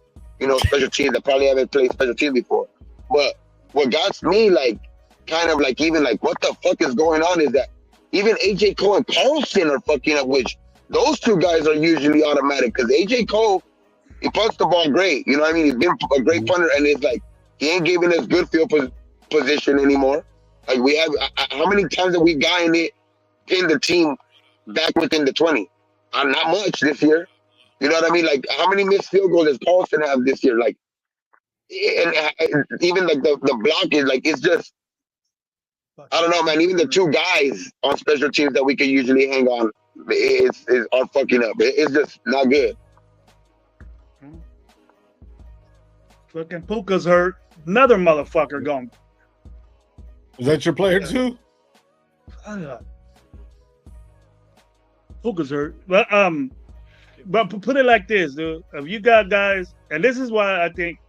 special teams that probably haven't played special teams before. But what got me like kind of like even like what the fuck is going on is that even AJ Cole and Carlson are fucking up, which those two guys are usually automatic because AJ Cole, he punts the ball great. You know what I mean? He's been a great punter, and it's like he ain't giving us good field position anymore. Like we have, how many times have we gotten it, pinned the team back within the 20? Not much this year. You know what I mean? Like how many missed field goals does Carlson have this year? Like, and even like the block is like it's just I don't know, man. Even the two guys on special teams that we can usually hang on are fucking up. It's just not good. fucking Puka's hurt. Another motherfucker gone. Is that your player too? Puka's hurt. But put it like this, dude. If you got guys, and this is why I think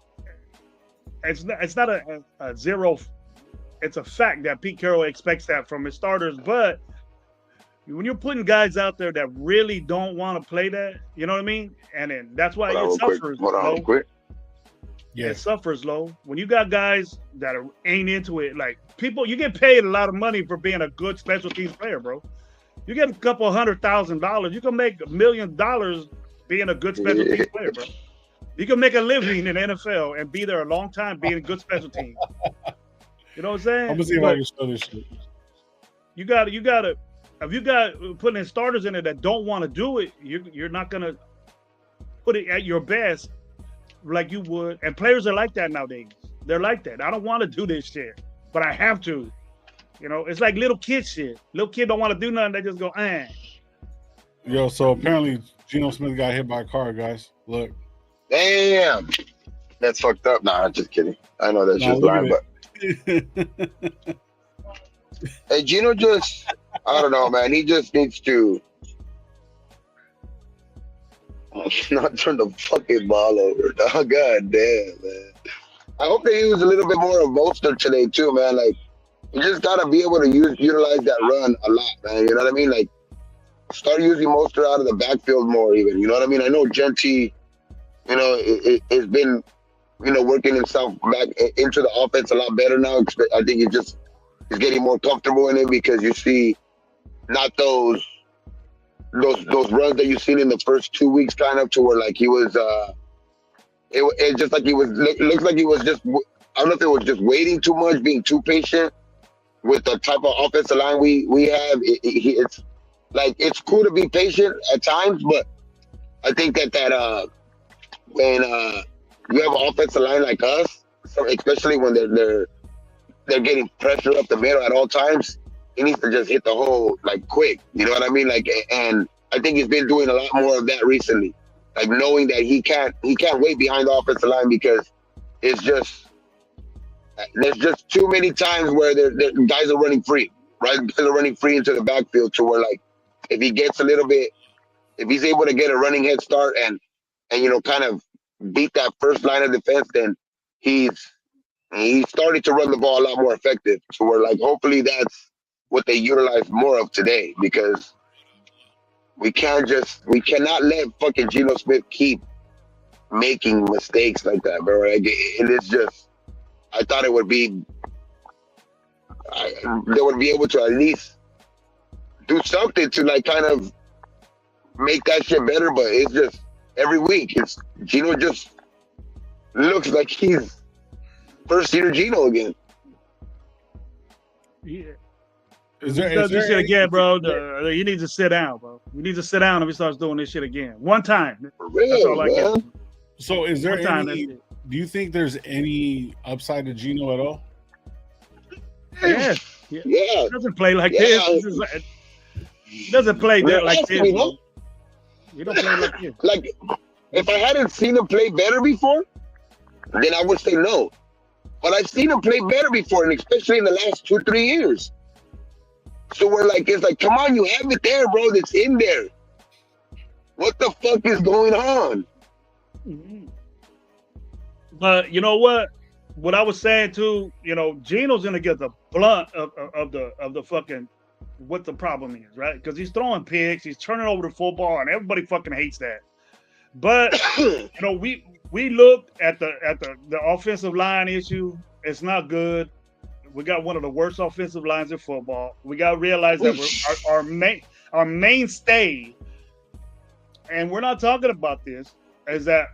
it's not a zero. It's a fact that Pete Carroll expects that from his starters. But when you're putting guys out there that really don't want to play that, you know what I mean? And then that's why it suffers. Hold on, quick. Yeah. It suffers low. When you got guys that ain't into it, like people, you get paid a lot of money for being a good special teams player, bro. You get a couple $100,000, you can make $1 million being a good special teams player, bro. You can make a living in the NFL and be there a long time being a good special team. You know what I'm saying? I'm gonna see if I can show this shit. You got to. If you got putting in starters in it that don't want to do it, you're not gonna put it at your best like you would. And players are like that nowadays. They're like that. I don't want to do this shit, but I have to. You know, it's like little kid shit. Little kid don't want to do nothing. They just go, Yo, so apparently Geno Smith got hit by a car, guys. Look. Damn. That's fucked up. Nah, I'm just kidding. I know that's just lying, but hey, Gino I don't know, man. He just needs to not turn the fucking ball over. Oh, God damn, man. I hope they use a little bit more of Mostert today, too, man. Like, you just got to be able to utilize that run a lot, man. You know what I mean? Like, start using Mostert out of the backfield more, even. You know what I mean? I know Jeanty, has been, working himself back into the offense a lot better now. I think he's getting more comfortable in it because you see not those runs that you've seen in the first 2 weeks, kind of to where like he was. It just like he was looks like he was just. I don't know if it was just waiting too much, being too patient with the type of offensive line we have. It's like it's cool to be patient at times, but I think that when you have an offensive line like us, especially when they're getting pressure up the middle at all times, he needs to just hit the hole like quick. You know what I mean? Like, and I think he's been doing a lot more of that recently. Like knowing that he can't wait behind the offensive line because there's just too many times where the guys are running free, right? Guys are running free into the backfield to where like if he gets if he's able to get a running head start and kind of beat that first line of defense, then he's starting to run the ball a lot more effective. So we're like, hopefully that's what they utilize more of today because we cannot let fucking Geno Smith keep making mistakes like that, bro. Like, and it's just, I thought it would be they would be able to at least do something to like kind of make that shit better. But it's just every week, it's Gino just looks like he's first year Gino again. Yeah. Is He there, does is this shit there again, bro. You need to sit down, bro. You need to sit down if he starts doing this shit again. One time. For real, That's all I man. get. so is there One time. any? That's it. Do you think there's any upside to Gino at all? Yes. Yeah. He doesn't play like Yeah. this. He doesn't play Real like asking this, me, bro. no? He don't play like this. Like, if I hadn't seen him play better before, then I would say no. But I've seen him play better before, and especially in the last 2-3 years. So we're like, it's like, come on, you have it there, bro. It's in there. What the fuck is going on? Mhm. But you know what? What I was saying too, Gino's gonna get the blunt of the fucking what the problem is, right? Because he's throwing picks, he's turning over the football, and everybody fucking hates that. But we looked at the offensive line issue. It's not good. We got one of the worst offensive lines in football. We got to realize that our mainstay, and we're not talking about this, is that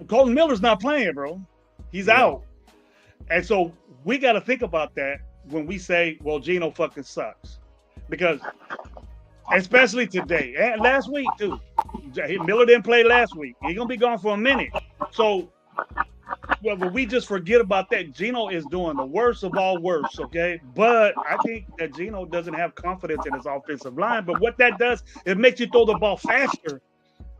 Colton Miller's not playing, bro. He's out. And so we got to think about that when we say, well, Gino fucking sucks. Because especially today and last week too. Miller didn't play last week. He's going to be gone for a minute. So but we just forget about that. Gino is doing the worst of all worst, okay? But I think that Gino doesn't have confidence in his offensive line. But what that does, it makes you throw the ball faster.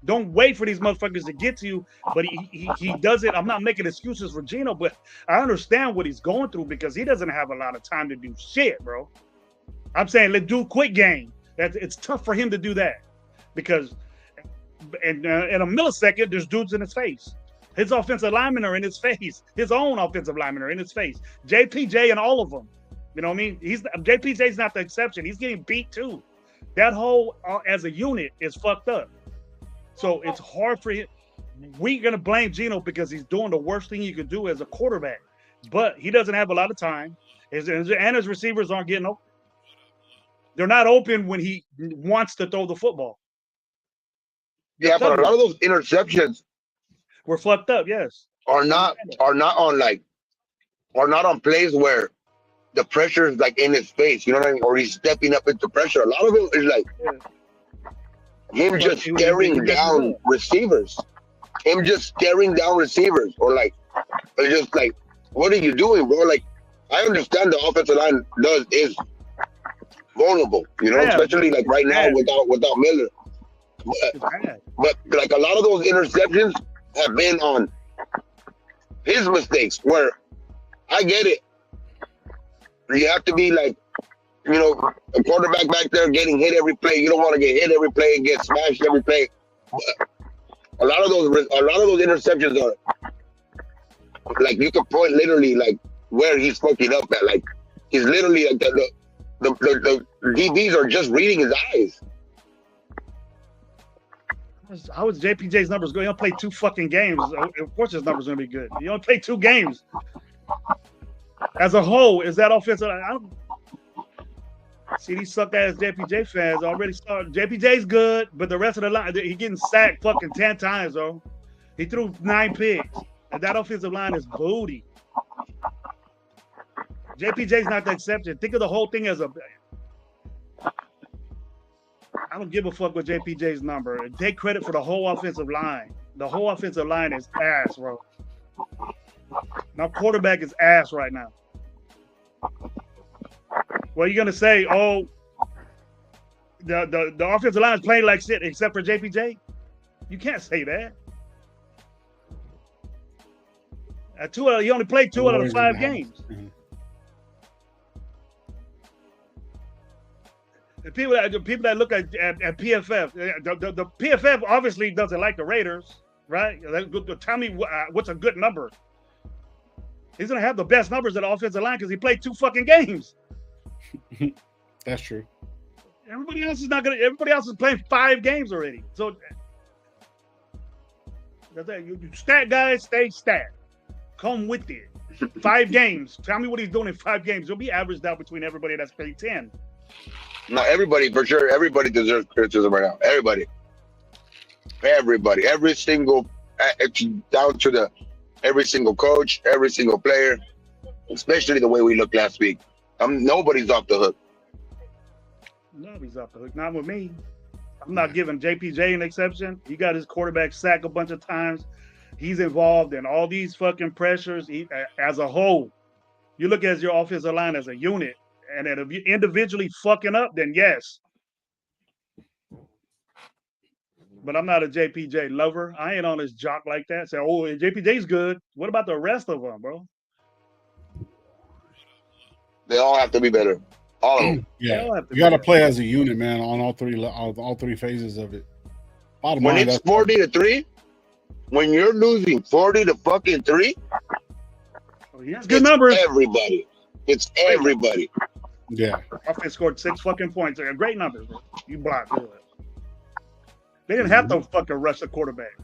Don't wait for these motherfuckers to get to you. But he does it. I'm not making excuses for Gino, but I understand what he's going through because he doesn't have a lot of time to do shit, bro. I'm saying let's do a quick game. It's tough for him to do that because in a millisecond, there's dudes in his face. His offensive linemen are in his face. His own offensive linemen are in his face. JPJ and all of them. You know what I mean? JPJ's not the exception. He's getting beat too. That whole as a unit is fucked up. So it's hard for him. We're gonna blame Gino because he's doing the worst thing you could do as a quarterback. But he doesn't have a lot of time. His receivers aren't getting open. They're not open when he wants to throw the football. Yeah, but a lot of those interceptions We're fucked up, yes. are not on plays where the pressure is like in his face, you know what I mean? Or he's stepping up into pressure. A lot of it is like him just staring down receivers. Or like it's just like, what are you doing, bro? Like, I understand the offensive line is vulnerable, especially like right now without Miller. But like a lot of those interceptions have been on his mistakes where I get it. You have to be like, a quarterback back there getting hit every play. You don't want to get hit every play and get smashed every play. But a lot of those interceptions are like you can point literally like where he's fucking up at. Like he's literally like the DBs are just reading his eyes. How is JPJ's numbers going? He only played 2 fucking games. Of course his numbers are going to be good. He only played 2 games. As a whole, is that offensive? I don't see these suck-ass JPJ fans already started. JPJ's good, but the rest of the line, he's getting sacked fucking 10 times, bro. He threw 9 picks. And that offensive line is booty. JPJ's not the exception. Think of the whole thing as a... I don't give a fuck with JPJ's number. Take credit for the whole offensive line. The whole offensive line is ass, bro. Now quarterback is ass right now. Well, you're gonna say, oh, the offensive line is playing like shit except for JPJ? You can't say that. He only played 2 out of the 5 games. Mm-hmm. The people that look at PFF, the PFF obviously doesn't like the Raiders, right? Tell me what's a good number. He's gonna have the best numbers at the offensive line because he played 2 fucking games. That's true. Everybody else is not gonna. Everybody else is playing 5 games already. So you stat guys, stay stat. Come with it. 5 games. Tell me what he's doing in 5 games. He'll be averaged out between everybody that's played 10. Not everybody, for sure. Everybody deserves criticism right now. Everybody. Every single, it's down to every single coach, every single player, especially the way we looked last week. Nobody's off the hook. Nobody's off the hook. Not with me. I'm not giving JPJ an exception. He got his quarterback sacked a bunch of times. He's involved in all these fucking pressures. As a whole, you look at your offensive line as a unit, and if you individually fucking up, then yes. But I'm not a JPJ lover. I ain't on this jock like that. Say, oh, JPJ's good. What about the rest of them, bro? They all have to be better. All of them. Yeah, you got to play as a unit, man, on all three phases of it. Bottom when line, it's 40-3, when you're losing 40-3, oh, he has good numbers. Everybody, it's everybody. Yeah, offense scored 6 fucking points. They're great numbers, bro. You blocked good. They didn't have to fucking rush the quarterback.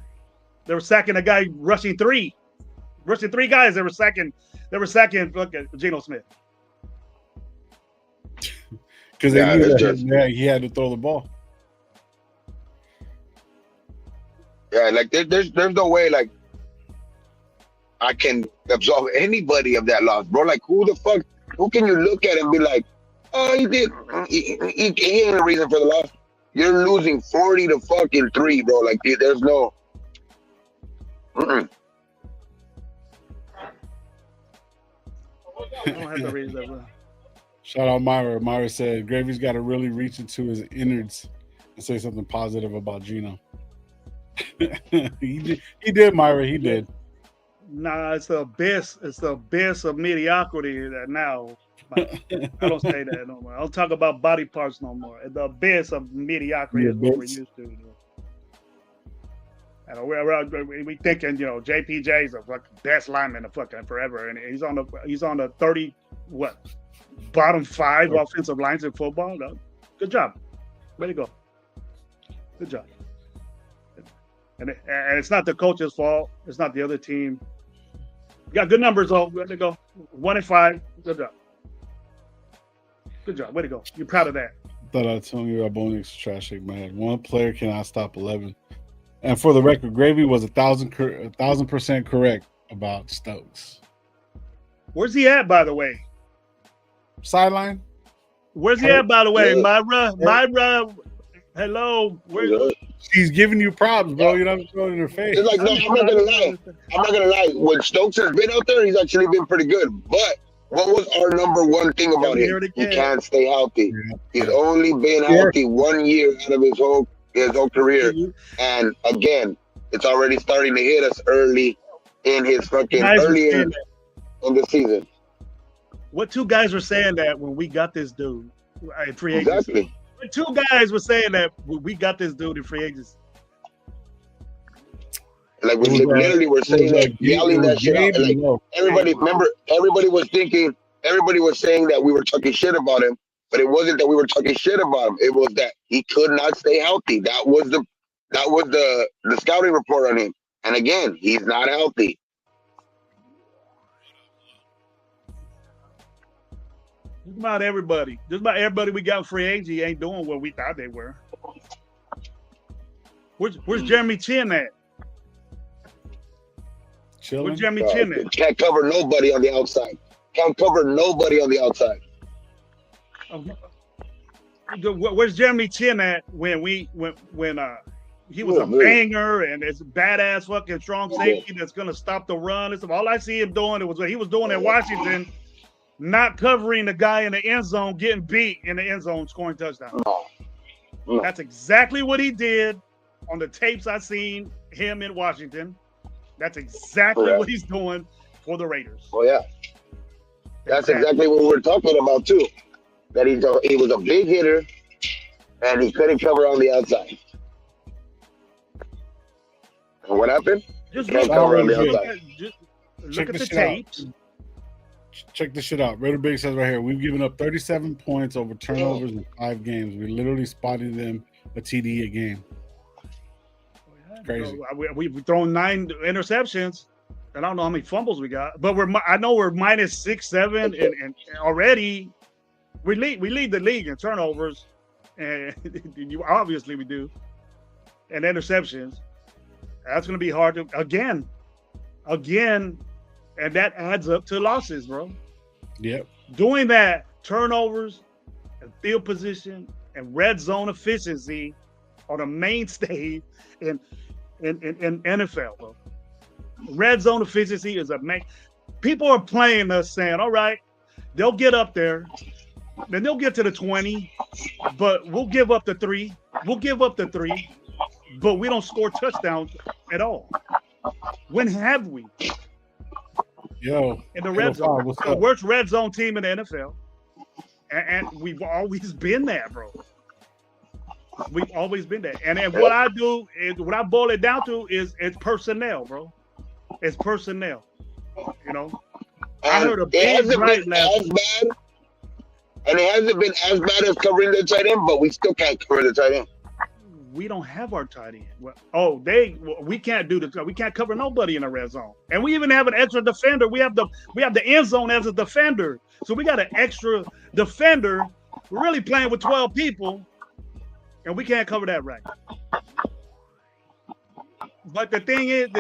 They were sacking a guy rushing 3 guys. They were sacking fucking Geno Smith. Because they knew that he had to throw the ball. Yeah, like there's no way like I can absolve anybody of that loss, bro. Like who can you look at and be like, oh, he did. He ain't a reason for the loss. You're losing 40-3, bro. Like there's no. I don't have to raise that, bro. Shout out Myra. Myra said Gravy's got to really reach into his innards and say something positive about Geno. He did, Myra. He did. Nah, it's the abyss. It's the abyss of mediocrity that now. I don't say that no more. I don't talk about body parts no more. The abyss of mediocrity is what we're used to. And we thinking, JPJ is the fucking best lineman of fucking forever, and he's on the 30 bottom 5 offensive lines in football. No. Good job, way to go. Good job. And it's not the coach's fault. It's not the other team. You got good numbers, though. Way to go. 1-5. Good job. Good job. Way to go. You're proud of that. Thought I'd tell you about Bonix trash shake my head. One player cannot stop 11. And for the record, Gravy was 1,000% correct about Stokes. Where's he at, by the way? Sideline. Where's he at, by the way? Myra. Hello. She's giving you props, bro. You know what I'm throwing in her face. It's like, no, I'm not gonna lie. When Stokes has been out there, he's actually been pretty good. But what was our number one thing about him? He can't stay healthy. Yeah. He's only been healthy 1 year out of his whole career. And again, it's already starting to hit us early in his fucking in the season. What 2 guys were saying that when we got this dude in free agency? Exactly. What 2 guys were saying that when we got this dude in free agency? Like we literally were saying that, yelling that shit out. And like everybody was saying that we were talking shit about him, but it wasn't that we were talking shit about him. It was that he could not stay healthy. That was the scouting report on him. And again, he's not healthy. Just about everybody we got in free agency ain't doing what we thought they were. Where's Jeremy Chin at? Chilling. Where's Jeremy Chin at? Can't cover nobody on the outside. Where's Jeremy Chin at when he was a banger and it's a badass fucking strong safety that's gonna stop the run? It's all I see him doing. It was what he was doing in Washington, not covering the guy in the end zone, getting beat in the end zone, scoring touchdown. No. That's exactly what he did on the tapes I seen him in Washington. That's exactly what he's doing for the Raiders. Oh yeah, that's exactly what we're talking about too. That he was a big hitter, and he couldn't cover on the outside. And what happened? Just look at the tapes. Check this shit out. Raider Big says right here, we've given up 37 points over turnovers in 5 games. We literally spotted them a TD a game. Crazy. We've thrown 9 interceptions. and I don't know how many fumbles we got, but I know we're minus 6, 7, and already we lead the league in turnovers, and obviously we do, and interceptions. That's going to be hard to again, and that adds up to losses, bro. Yep. Doing that, turnovers and field position and red zone efficiency are the mainstay in NFL, bro. Red zone efficiency is people are playing us saying, all right, they'll get up there, then they'll get to the 20, but we'll give up the 3. We'll give up the 3, but we don't score touchdowns at all. When have we? Yo, in the red zone. The worst red zone team in the NFL. And we've always been that, bro. We've always been that. And then what I do is, what I boil it down to is it's personnel, bro. It's personnel. You know? I heard a big gripe last week. And it hasn't been as bad as covering the tight end, but we still can't cover the tight end. We don't have our tight end. We can't do this. We can't cover nobody in the red zone. And we even have an extra defender. We have the end zone as a defender. So we got an extra defender. We're really playing with 12 people, and we can't cover that right. But the thing is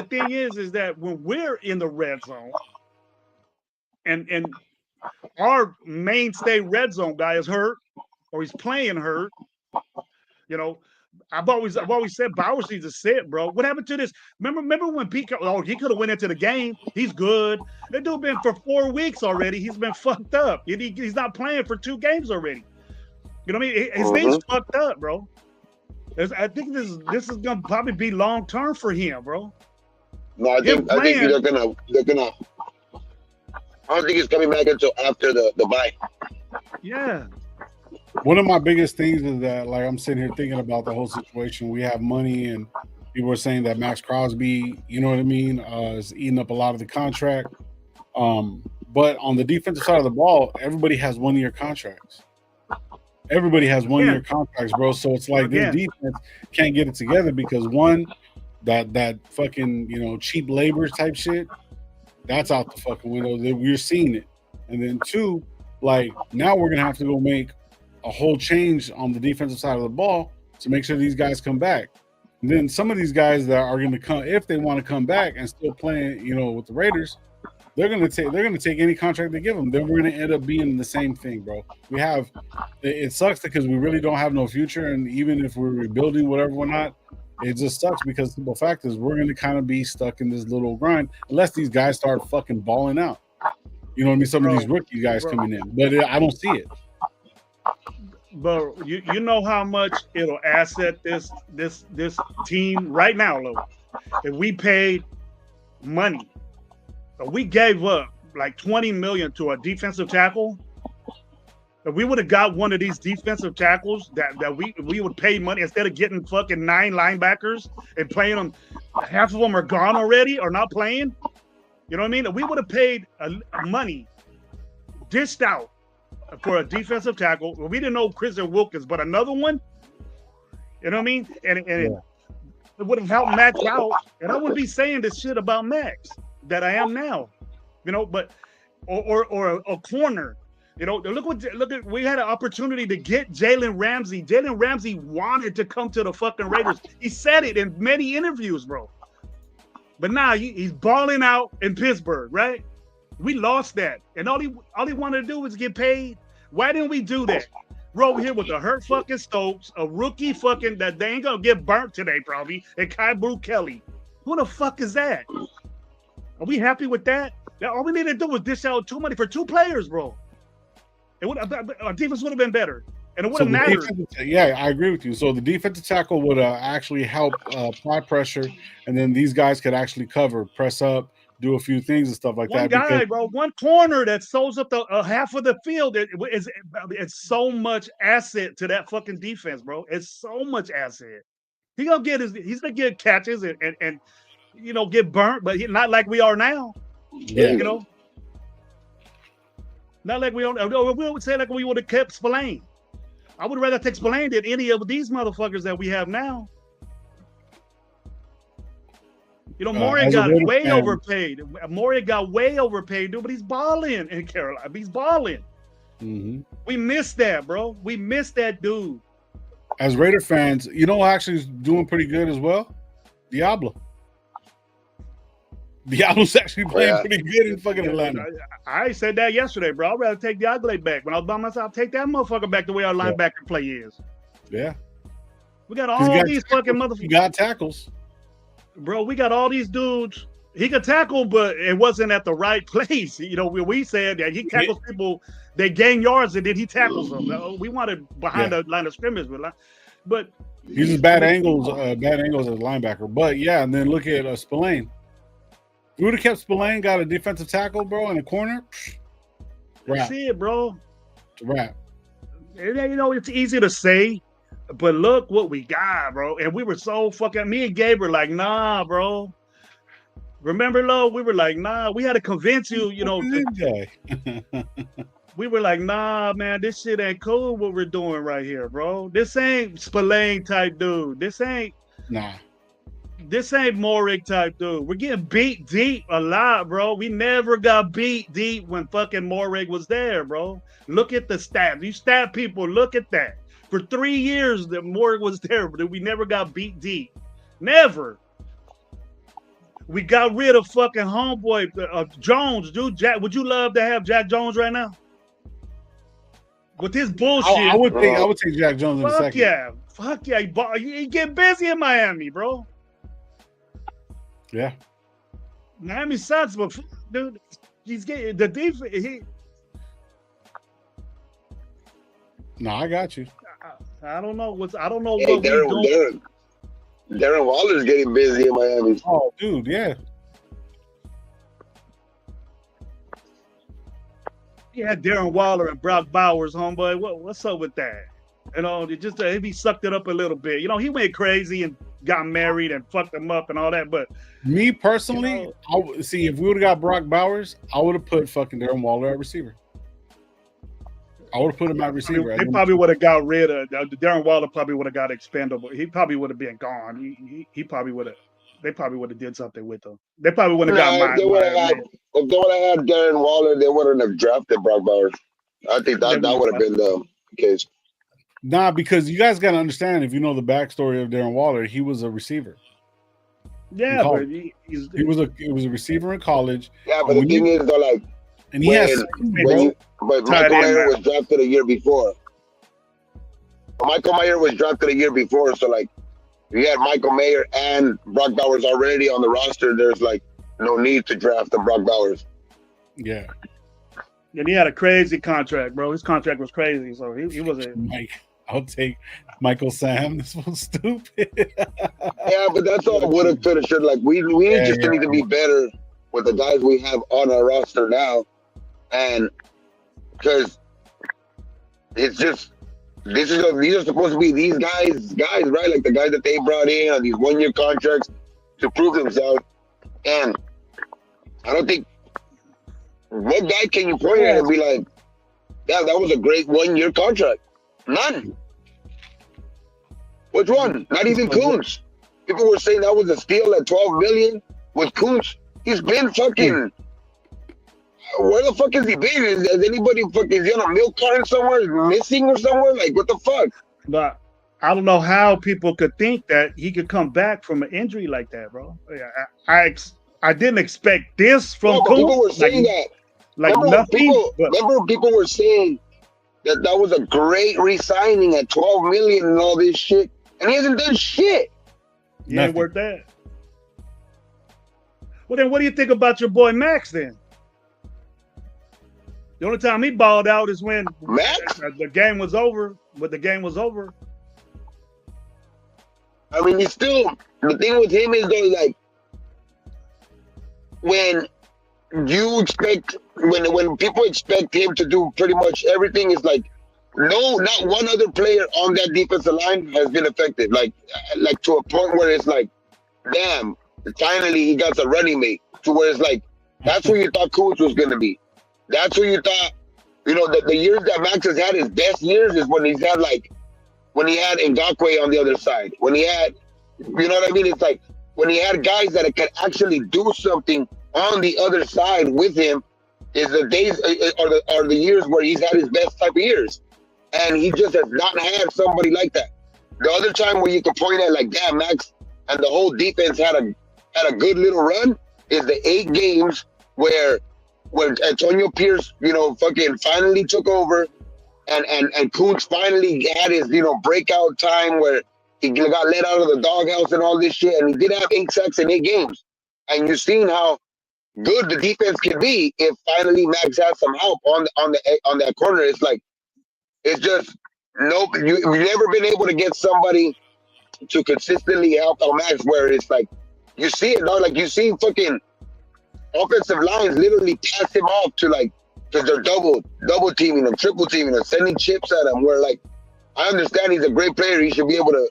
that when we're in the red zone, and our mainstay red zone guy is hurt, or he's playing hurt, you know. I've always said Bowers needs to sit, bro. What happened to this? Remember when Pete? Oh, he could have went into the game. He's good. That dude been for 4 weeks already. He's been fucked up. He's not playing for 2 games already. You know what I mean? His name's fucked up, bro. I think this is gonna probably be long term for him, bro. No, I think they're gonna. I don't think he's coming back until after the bye. Yeah. One of my biggest things is that, like, I'm sitting here thinking about the whole situation. We have money, and people are saying that Max Crosby, you know what I mean, is eating up a lot of the contract. But on the defensive side of the ball, everybody has 1-year contracts. Everybody has 1-year contracts, bro. So it's like this defense can't get it together because one, that fucking cheap labor type shit, that's out the fucking window. We're seeing it, and then 2, like now we're gonna have to go make a whole change on the defensive side of the ball to make sure these guys come back. And then some of these guys that are going to come, if they want to come back and still playing, with the Raiders, they're going to take any contract they give them. Then we're going to end up being the same thing, bro. It sucks because we really don't have no future, and even if we're rebuilding whatever or not, it just sucks because the simple fact is we're going to kind of be stuck in this little grind unless these guys start fucking balling out. You know what I mean? Some of these rookie guys coming in, but I don't see it. But you know how much it'll asset this team right now, Lou. If we paid money, if we gave up like $20 million to a defensive tackle, if we would have got one of these defensive tackles that we would pay money instead of getting fucking 9 linebackers and playing them, half of them are gone already or not playing. You know what I mean? If we would have paid money, dished out for a defensive tackle. We didn't know Christian Wilkins, but another one, you know what I mean? And it would have helped Max out. And I wouldn't be saying this shit about Max that I am now, but or a corner. Look at we had an opportunity to get Jalen Ramsey. Jalen Ramsey wanted to come to the fucking Raiders. He said it in many interviews, bro. But now he's balling out in Pittsburgh, right? We lost that, and all he wanted to do was get paid. Why didn't we do that? We're over here with a hurt fucking Stokes, a rookie fucking that they ain't gonna get burnt today probably, and Kybru Kelly. Who the fuck is that? Are we happy with that? All we need to do was dish out money for 2 players, bro. Our defense would have been better, and it would have mattered. Yeah, I agree with you. So the defensive tackle would actually help apply pressure, and then these guys could actually cover, press up, do a few things and stuff like that. One corner that sews up the half of the field. It's so much asset to that fucking defense, bro. It's so much asset. He's gonna get catches and get burnt, but not like we are now. Yeah. Not like we would say like we would have kept Spillane. I would rather take Spillane than any of these motherfuckers that we have now. You know, Maury as a got Raider way fan- overpaid. Maury got way overpaid, dude, but he's balling in Carolina. He's balling. Mhm. We missed that, bro. We missed that dude. As Raider fans, you know, actually is doing pretty good as well. Diablo. Diablo's actually playing Yeah. pretty good in fucking Atlanta. I said that yesterday, bro. I'd rather take the Diago back. When I was by myself, take that motherfucker back the way our linebacker play is. Yeah. We got 'Cause he all got these tackles. fucking He motherfuckers. got tackles. Bro, we got all these dudes. He could tackle, but it wasn't at the right place. You know, we said that he tackles people, they gain yards, and then he tackles them. We wanted behind the line of scrimmage, but He's just bad angles as a linebacker. But yeah, and then look at Spillane. If we would have kept Spillane, got a defensive tackle, bro, in the corner. that's Wrap. it, bro. It's a wrap. And, you know, it's easy to say, but look what we got, bro. And we were so fucking, me and Gabe were like, nah, bro. Remember, Lo? We were like, nah. We had to convince you, you know. We were like, nah, man, this shit ain't cool what we're doing right here, bro. This ain't Spillane type dude. This ain't Morik type dude. We're getting beat deep a lot, bro. We never got beat deep when fucking Morik was there, bro. Look at the stats. You stat people, look at that. For 3 years that Morik was there, but we never got beat deep. Never. We got rid of fucking homeboy Jones, dude. Jack, would you love to have Jack Jones right now? With his bullshit. I would take Jack Jones in a second. Fuck yeah. He get busy in Miami, bro. Yeah. Miami sucks, but dude, he's getting the defense. No, I got you. I don't know what we Darren Waller's getting busy in Miami. Oh, dude, yeah. Yeah, Darren Waller and Brock Bowers, homeboy. What's up with that? You know, he sucked it up a little bit. You know, he went crazy and got married and fucked him up and all that. But me personally, if we would have got Brock Bowers, I would have put fucking Darren Waller at receiver. I would have put him at receiver. They probably would have got rid of Darren Waller. Probably would have got expendable. He probably would have been gone. He probably would have. They probably would have did something with him. They probably wouldn't have got If they would have had Darren Waller, they wouldn't have drafted Brock Bowers. I think that would have been the case. Nah, because you guys got to understand, if you know the backstory of Darren Waller, he was a receiver. Yeah, but he was a receiver in college. Yeah, but the thing is, though, like, and he but Michael Mayer was drafted a year before. Michael Mayer was drafted a year before, so like, you had Michael Mayer and Brock Bowers already on the roster. There's like no need to draft them Brock Bowers. Yeah. And he had a crazy contract, bro. His contract was crazy, so he was a I'll take Michael Sam. This was stupid. Yeah, but that's all woulda, coulda, should. Like we just need to be better with the guys we have on our roster now, and because it's just these are supposed to be these guys, right? Like the guys that they brought in on these 1-year contracts to prove themselves. And I don't think what guy can you point at and be like, yeah, that was a great 1-year contract? None. Which one? Not even Kuntz. People were saying that was a steal at $12 million with Kuntz. He's been fucking. Where the fuck has he been? Is anybody fucking is he on a milk carton somewhere? Is he missing or somewhere? Like what the fuck? But I don't know how people could think that he could come back from an injury like that, bro. I didn't expect this from Kuntz. People were saying that. Like remember, nothing. Remember, people were saying that was a great re-signing at $12 million and all this shit, and he hasn't done shit. He ain't worth that. Well, then what do you think about your boy Max then? The only time he balled out is when Max? The game was over. But the game was over. I mean, he's still. The thing with him is though, like when you expect when people expect him to do pretty much everything, is like no, not one other player on that defensive line has been effective. Like to a point where it's like, damn, finally he got a running mate. To where it's like, that's where you thought Kuntz was gonna be. That's where you thought, you know, the years that Max has had his best years is when when he had Ngakoue on the other side. When he had, you know what I mean? It's like when he had guys that could actually do something on the other side with him, is the days are the years where he's had his best type of years, and he just has not had somebody like that. The other time where you could point at like, damn, Max and the whole defense had a good little run is the 8 games where when Antonio Pierce, fucking finally took over, and Kuntz finally had his, breakout time where he got let out of the doghouse and all this shit, and he did have 8 sacks in 8 games. And you've seen how good the defense can be if finally Max has some help on that corner. It's like, it's just you've never been able to get somebody to consistently help out Max, where it's like you see it, dog. Like you see fucking offensive lines literally pass him off to like, because they're double teaming him, triple teaming him, sending chips at him. Where like, I understand he's a great player, he should be able to,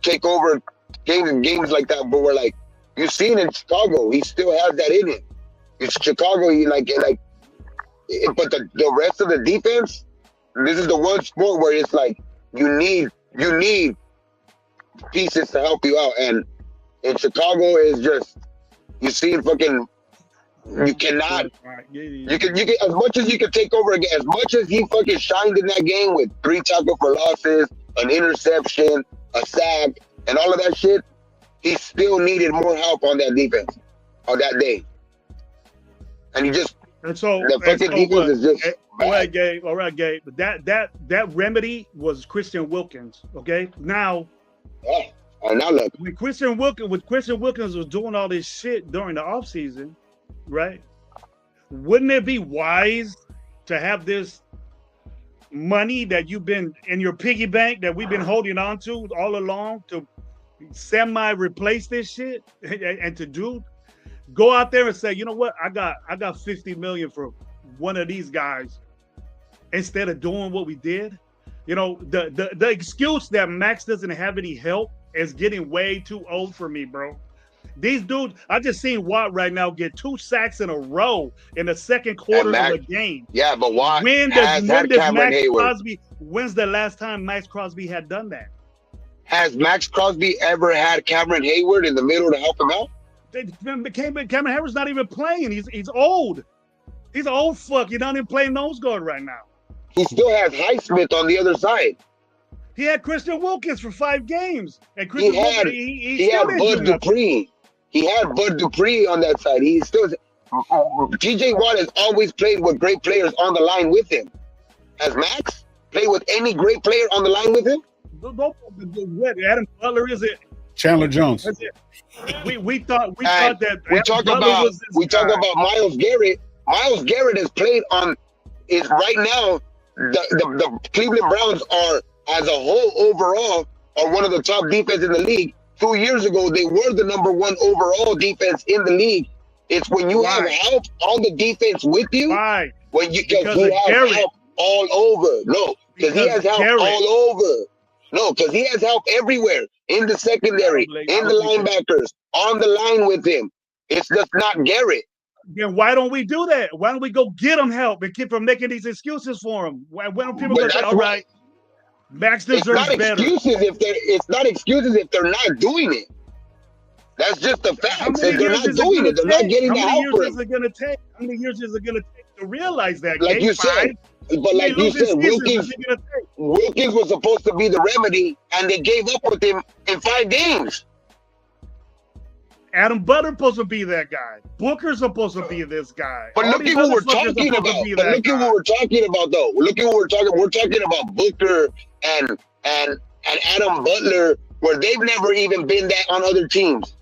take over games like that. But we're like, you've seen in Chicago, he still has that in him. In Chicago, but the rest of the defense, this is the one sport where it's like you need pieces to help you out, and in Chicago is just you see fucking. You cannot. You can as much as you can take over again. As much as he fucking shined in that game with 3 tackle for losses, an interception, a sack, and all of that shit, he still needed more help on that defense on that day. And he just the fucking defense is just bad. All right, Gabe. But that remedy was Christian Wilkins. Okay, now. Yeah. And now look. When Christian Wilkins was doing all this shit during the offseason, right? Wouldn't it be wise to have this money that you've been in your piggy bank that we've been holding on to all along to semi-replace this shit and to go out there and say, you know what, I got 50 million for one of these guys instead of doing what we did? The excuse that Max doesn't have any help is getting way too old for me, bro. These dudes, I just seen Watt right now get 2 sacks in a row in the second quarter of the game. Yeah, but Watt when's the last time Max Crosby had done that? Has Max Crosby ever had Cameron Hayward in the middle to help him out? Cameron Hayward's not even playing. He's old. He's an old fuck. He's not even playing nose guard right now. He still has Highsmith on the other side. He had Christian Wilkins for 5 games. And he had Bud Dupree. He had Bud Dupree on that side. He still TJ Watt has always played with great players on the line with him. Has Max played with any great player on the line with him? Adam Butler, is it? Chandler Jones. We thought that we talk about Myles Garrett. Myles Garrett has played is right now the Cleveland Browns are as a whole overall are one of the top defense in the league. 2 years ago, they were the number 1 overall defense in the league. It's when you have help on the defense with you. Why? Because he has help all over. No, because he has help all over. No, because he has help everywhere. In the secondary, in the linebackers, on the line with him. It's just not Garrett. Then why don't we do that? Why don't we go get him help and keep from making these excuses for him? Why don't people go say, all right, Max deserves better? It's not excuses if they're not doing it. That's just the fact. If they're not doing it, they're not getting the help. How many years is it going to take? How many years is it going to take to realize that? Like you said, but like you said, Wilkins was supposed to be the remedy, and they gave up with him in 5 games. Adam Butler's supposed to be that guy. Booker's supposed to be this guy. But look at what we're talking about. Look at what we're talking about, though. Look at what we're talking. We're talking about Booker and Adam Butler, where they've never even been that on other teams.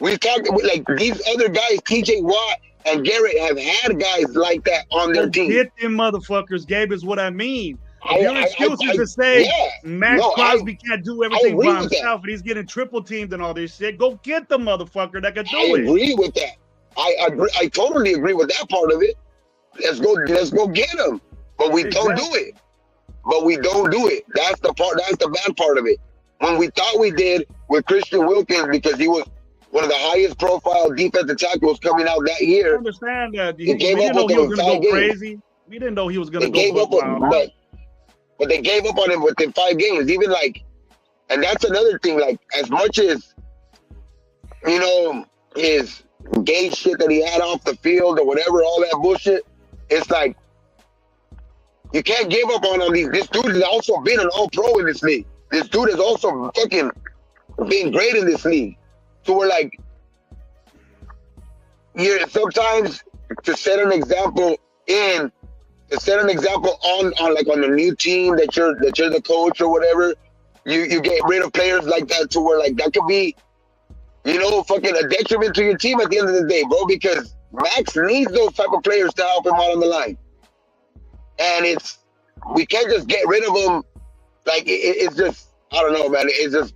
We talked like these other guys, TJ Watt and Garrett, have had guys like that on their team. Get them motherfuckers, Gabe, is what I mean. Your excuse is to say Max Crosby can't do everything by himself and he's getting triple teamed and all this shit. Go get the motherfucker that can do it. I agree with that. I agree. I totally agree with that part of it. Let's go get him. But we don't do it. That's the part. That's the bad part of it. When we thought we did with Christian Wilkins, because he was one of the highest profile defensive tackles coming out that year. I understand that. We didn't know he was going to go crazy. We didn't know he was going to go wild. But they gave up on him within 5 games. Even like, and that's another thing. Like, as much as you know, his gay shit that he had off the field or whatever, all that bullshit. It's like you can't give up on these. This dude has also been an all-pro in this league. This dude has also fucking been great in this league. So we're like, you're sometimes to set an example on the new team that you're the coach or whatever, you get rid of players like that to where like that could be, you know, fucking a detriment to your team at the end of the day, bro, because Max needs those type of players to help him out on the line. And we can't just get rid of them. Like it's just, I don't know, man. It's just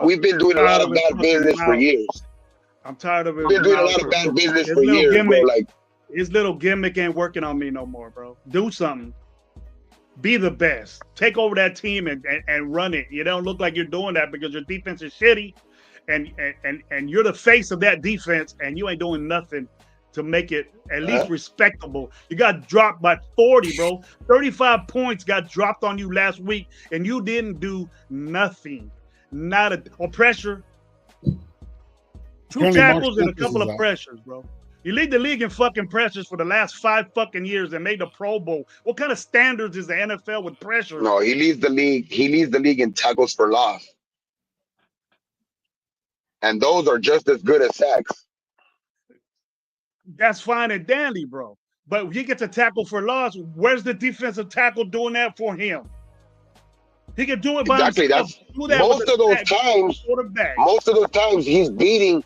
we've been doing a lot of bad business for years. I'm tired of it. We've been doing a lot of bad business for years, bro. Like his little gimmick ain't working on me no more, bro. Do something. Be the best. Take over that team and run it. You don't look like you're doing that because your defense is shitty, and you're the face of that defense, and you ain't doing nothing to make it at least respectable. You got dropped by 40, bro. 35 points got dropped on you last week, and you didn't do nothing. On pressure. 2 tackles and a couple of pressures, bro. You lead the league in fucking pressures for the last 5 fucking years and made the Pro Bowl. What kind of standards is the NFL with pressure? No, he leads the league. He leads the league in tackles for loss. And those are just as good as sacks. That's fine and dandy, bro. But if he gets a tackle for loss, where's the defensive tackle doing that for him? He can do it by himself. Most of those times he's beating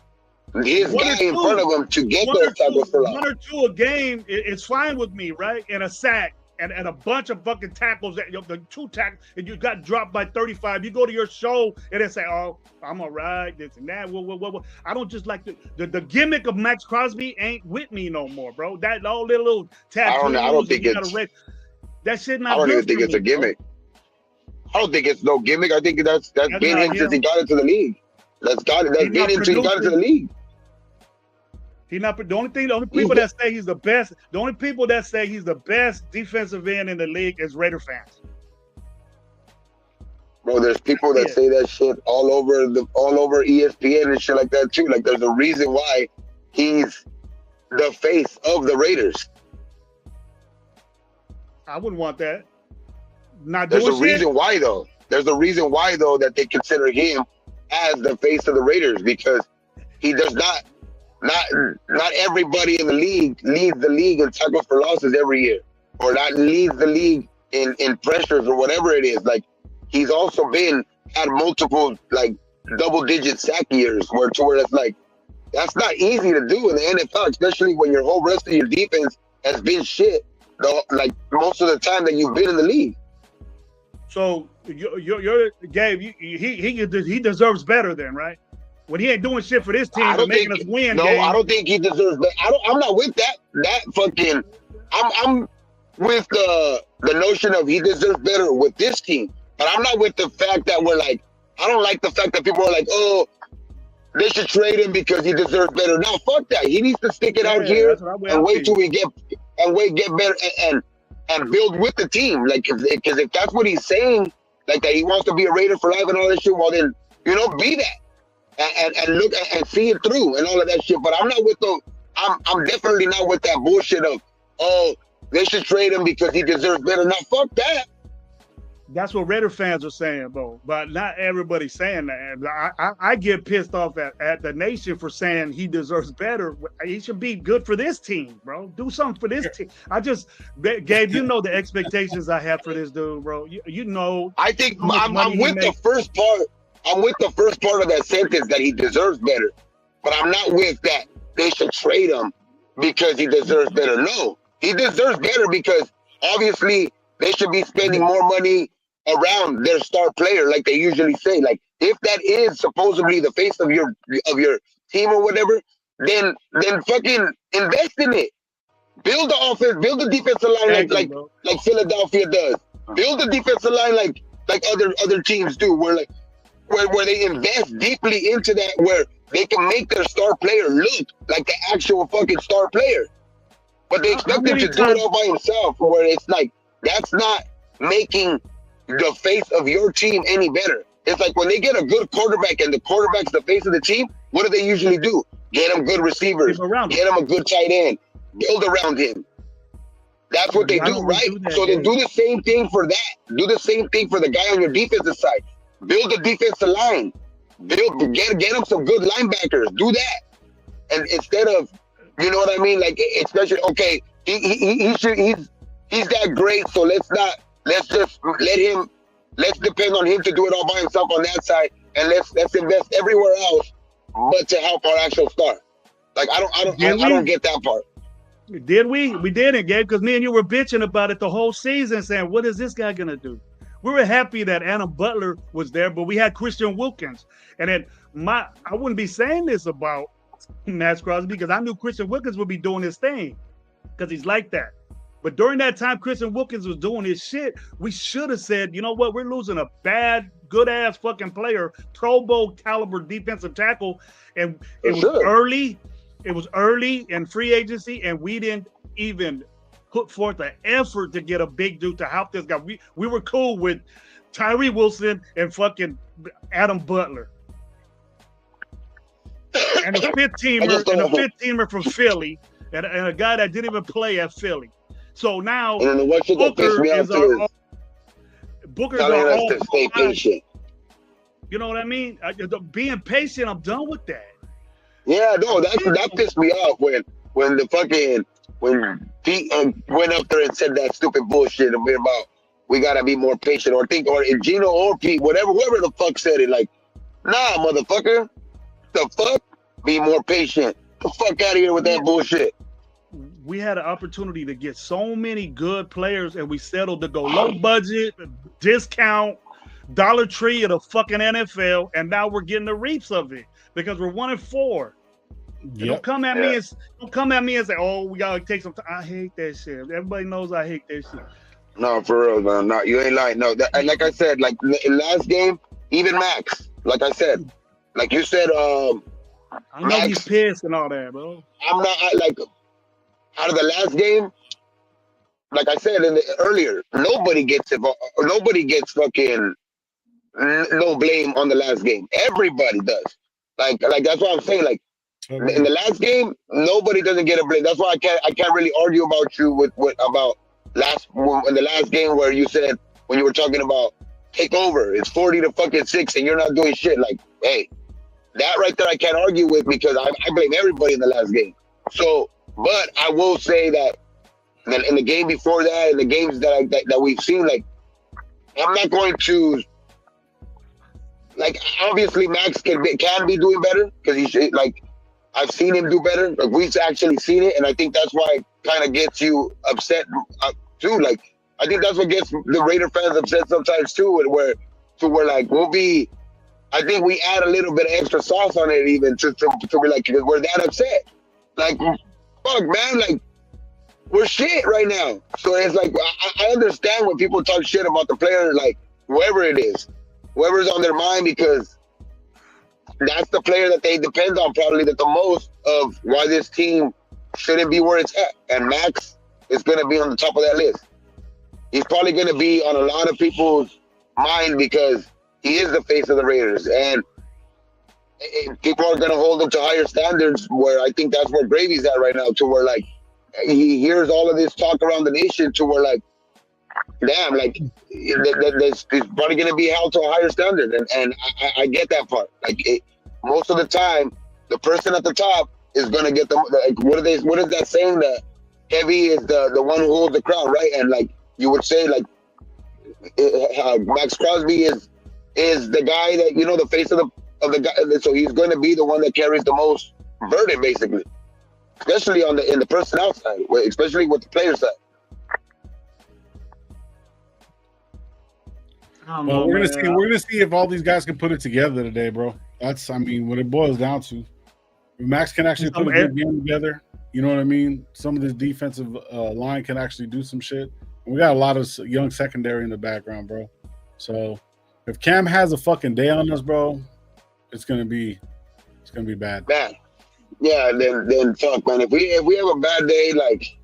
his guy in front of him to get those tackles for loss. 1 or 2 a game, it's fine with me, right? And a sack and a bunch of fucking tackles that the 2 tackles, and you got dropped by 35. You go to your show and they say, "Oh, I'm all right, this and that." Well. I don't just like the gimmick of Max Crosby ain't with me no more, bro. That all little tattoos. I don't think it's that shit not. I don't even think it's a gimmick. I don't think it's no gimmick. I think that's been him since he got into the league. That's been him since he got into the league. The only people that say he's the best. The only people that say he's the best defensive end in the league is Raider fans. Bro, there's people that say that shit all over ESPN and shit like that too. Like there's a reason why he's the face of the Raiders. I wouldn't want that. There's a reason why though. There's a reason why though that they consider him as the face of the Raiders, because he does not everybody in the league leads the league in tackles for losses every year, or not leads the league in pressures or whatever it is. Like he's also had multiple like double-digit sack years where it's like that's not easy to do in the NFL, especially when your whole rest of your defense has been shit. Like most of the time that you've been in the league. So you're Gabe. He deserves better then, right? When he ain't doing shit for this team and making us win. No, I don't think he deserves better. I'm not with that. That fucking. I'm with the notion of he deserves better with this team, but I'm not with the fact that we're like. I don't like the fact that people are like, oh, they should trade him because he deserves better. No, fuck that. He needs to stick it out here and wait till we get better and build with the team. Like, because if that's what he's saying, like that he wants to be a Raider for life and all that shit, well then, be that. And look and see it through and all of that shit. But I'm not with I'm definitely not with that bullshit of, oh, they should trade him because he deserves better. Now fuck that. That's what Raider fans are saying, though. But not everybody's saying that. I get pissed off at the nation for saying he deserves better. He should be good for this team, bro. Do something for this team. Gabe, you know the expectations I have for this dude, bro. You know. I think I'm with the first part. I'm with the first part of that sentence that he deserves better, but I'm not with that they should trade him because he deserves better. No, he deserves better because obviously they should be spending more money around their star player, like they usually say. Like if that is supposedly the face of your team or whatever, then fucking invest in it. Build the offense, build the defensive line like Philadelphia does. Build the defensive line like other teams do, where they invest deeply into that, where they can make their star player look like the actual fucking star player. But they expect him to do it all by himself, where it's like, that's not making the face of your team any better. It's like when they get a good quarterback and the quarterback's the face of the team, what do they usually do? Get him good receivers, get him a good tight end, build around him. That's what they do, right? So then do the same thing for that. Do the same thing for the guy on your defensive side. Build the defensive line. Get him some good linebackers. Do that. And instead of, you know what I mean? Like, especially, okay, he's that great, so let's depend on him to do it all by himself on that side, and let's invest everywhere else but to help our actual star. Like, I don't get that part. Did we? We didn't, Gabe, because me and you were bitching about it the whole season, saying, what is this guy going to do? We were happy that Adam Butler was there, but we had Christian Wilkins. And then I wouldn't be saying this about Max Crosby because I knew Christian Wilkins would be doing his thing because he's like that. But during that time Christian Wilkins was doing his shit, we should have said, you know what, we're losing a bad, good-ass fucking player, Pro Bowl caliber defensive tackle, and it was early. It was early in free agency, and we didn't even put forth an effort to get a big dude to help this guy. We were cool with Tyree Wilson and fucking Adam Butler. And a fifth teamer from Philly, and a guy that didn't even play at Philly. So now Booker is our all stay patient. You know what I mean? Being patient, I'm done with that. Yeah, no, that pissed me off when Pete went up there and said that stupid bullshit about we gotta be more patient, or Gino or Pete, whoever the fuck said it, like, nah, motherfucker, the fuck, be more patient. The fuck out of here with that bullshit. We had an opportunity to get so many good players, and we settled to go low budget, discount, Dollar Tree of the fucking NFL, and now we're getting the reaps of it because we're 1-4. Yep. Don't come at me and say, "Oh, we gotta take some time." I hate that shit. Everybody knows I hate that shit. No, for real, man. No, you ain't lying. No, like I said, like in last game, even Max, like I said, like you said, I know Max, he's pissed and all that, bro. I'm not like out of the last game. Like I said earlier, nobody gets fucking no blame on the last game. Everybody does. Like that's what I'm saying. Like in the last game, nobody doesn't get a blame. That's why I can't really argue about you about in the last game where you said when you were talking about take over, it's 40-6 and you're not doing shit. Like, hey, that right there I can't argue with because I blame everybody in the last game. So, but I will say that in the game before that, in the games that we've seen, like, I'm not going to. Like, obviously, Max can be doing better because I've seen him do better. Like, we've actually seen it, and I think that's why it kind of gets you upset too. Like, I think that's what gets the Raider fans upset sometimes too, where like I think we add a little bit of extra sauce on it even to be like, because we're that upset. Like, fuck, man, like, we're shit right now. So it's like, I understand when people talk shit about the player, like, whoever it is. Whoever's on their mind, because that's the player that they depend on probably the most of why this team shouldn't be where it's at. And Max is going to be on the top of that list. He's probably going to be on a lot of people's mind because he is the face of the Raiders. And people are going to hold him to higher standards, where I think that's where Gravy's at right now, to where, like, he hears all of this talk around the nation to where, like, damn, like, it's probably going to be held to a higher standard, and I get that part. Like, most of the time, the person at the top is going to get the like. What is that saying? That heavy is the one who holds the crown, right? And like you would say, like Max Crosby is the guy that, you know, the face of the guy. So he's going to be the one that carries the most burden, basically, especially in the personnel side, especially with the player side. Well, we're gonna see if all these guys can put it together today, bro. That's, I mean, what it boils down to. If Max can actually put a good game together, you know what I mean? Some of this defensive line can actually do some shit. And we got a lot of young secondary in the background, bro. So if Cam has a fucking day on us, bro, it's gonna be bad. Bad. Yeah, then fuck, man. If we have a bad day, like,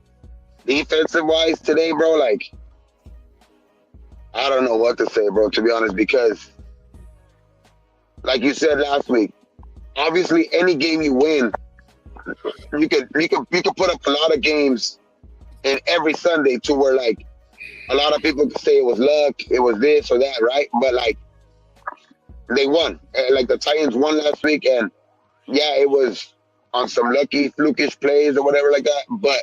defensive wise today, bro, like, I don't know what to say, bro, to be honest, because like you said last week, obviously any game you win, you could put up a lot of games in every Sunday to where like a lot of people could say it was luck, it was this or that, right? But like they won. Like the Titans won last week, and yeah, it was on some lucky, flukish plays or whatever like that. But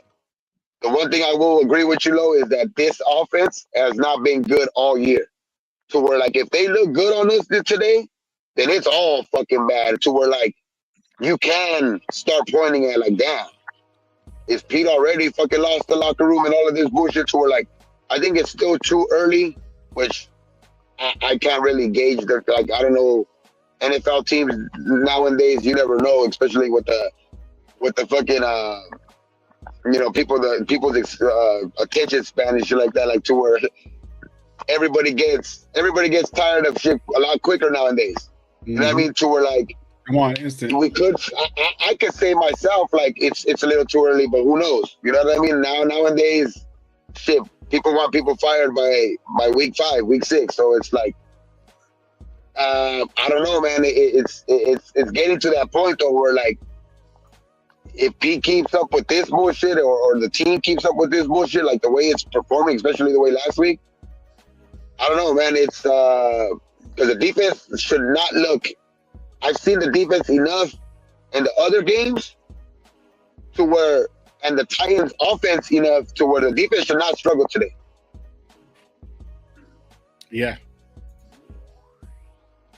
the one thing I will agree with you, Lo, is that this offense has not been good all year. To where like if they look good on us today, then it's all fucking bad. To where like you can start pointing at like, damn, is Pete already fucking lost the locker room and all of this bullshit? To where like I think it's still too early, which I can't really gauge. Like I don't know, NFL teams nowadays, you never know, especially with the fucking people's attention span and shit like that, like to where everybody gets tired of shit a lot quicker nowadays. You know what I mean? To where like come on, instant. we could, I could say myself like it's a little too early, but who knows? You know what I mean? Nowadays, shit, people want people fired by week 5, week 6. So it's like, I don't know, man. It's getting to that point though where like, if Pete keeps up with this bullshit or the team keeps up with this bullshit, like the way it's performing, especially the way last week, I don't know, man. It's because the defense should not look. I've seen the defense enough in the other games to where, and the Titans offense enough to where the defense should not struggle today. Yeah.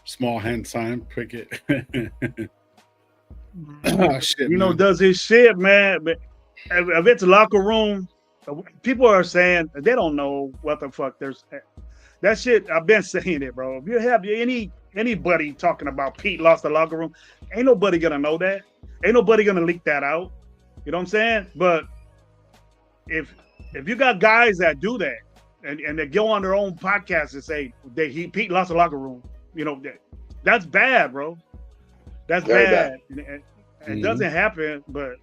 Small hand sign, Prickett. Oh, shit, man. Does his shit, man. But if it's a locker room, people are saying they don't know what the fuck. There's that shit. I've been saying it, bro. If you have anybody talking about Pete lost the locker room, ain't nobody gonna know that. Ain't nobody gonna leak that out. You know what I'm saying? But if you got guys that do that and they go on their own podcast and say Pete lost the locker room, that's bad, bro. That's bad. It doesn't happen, but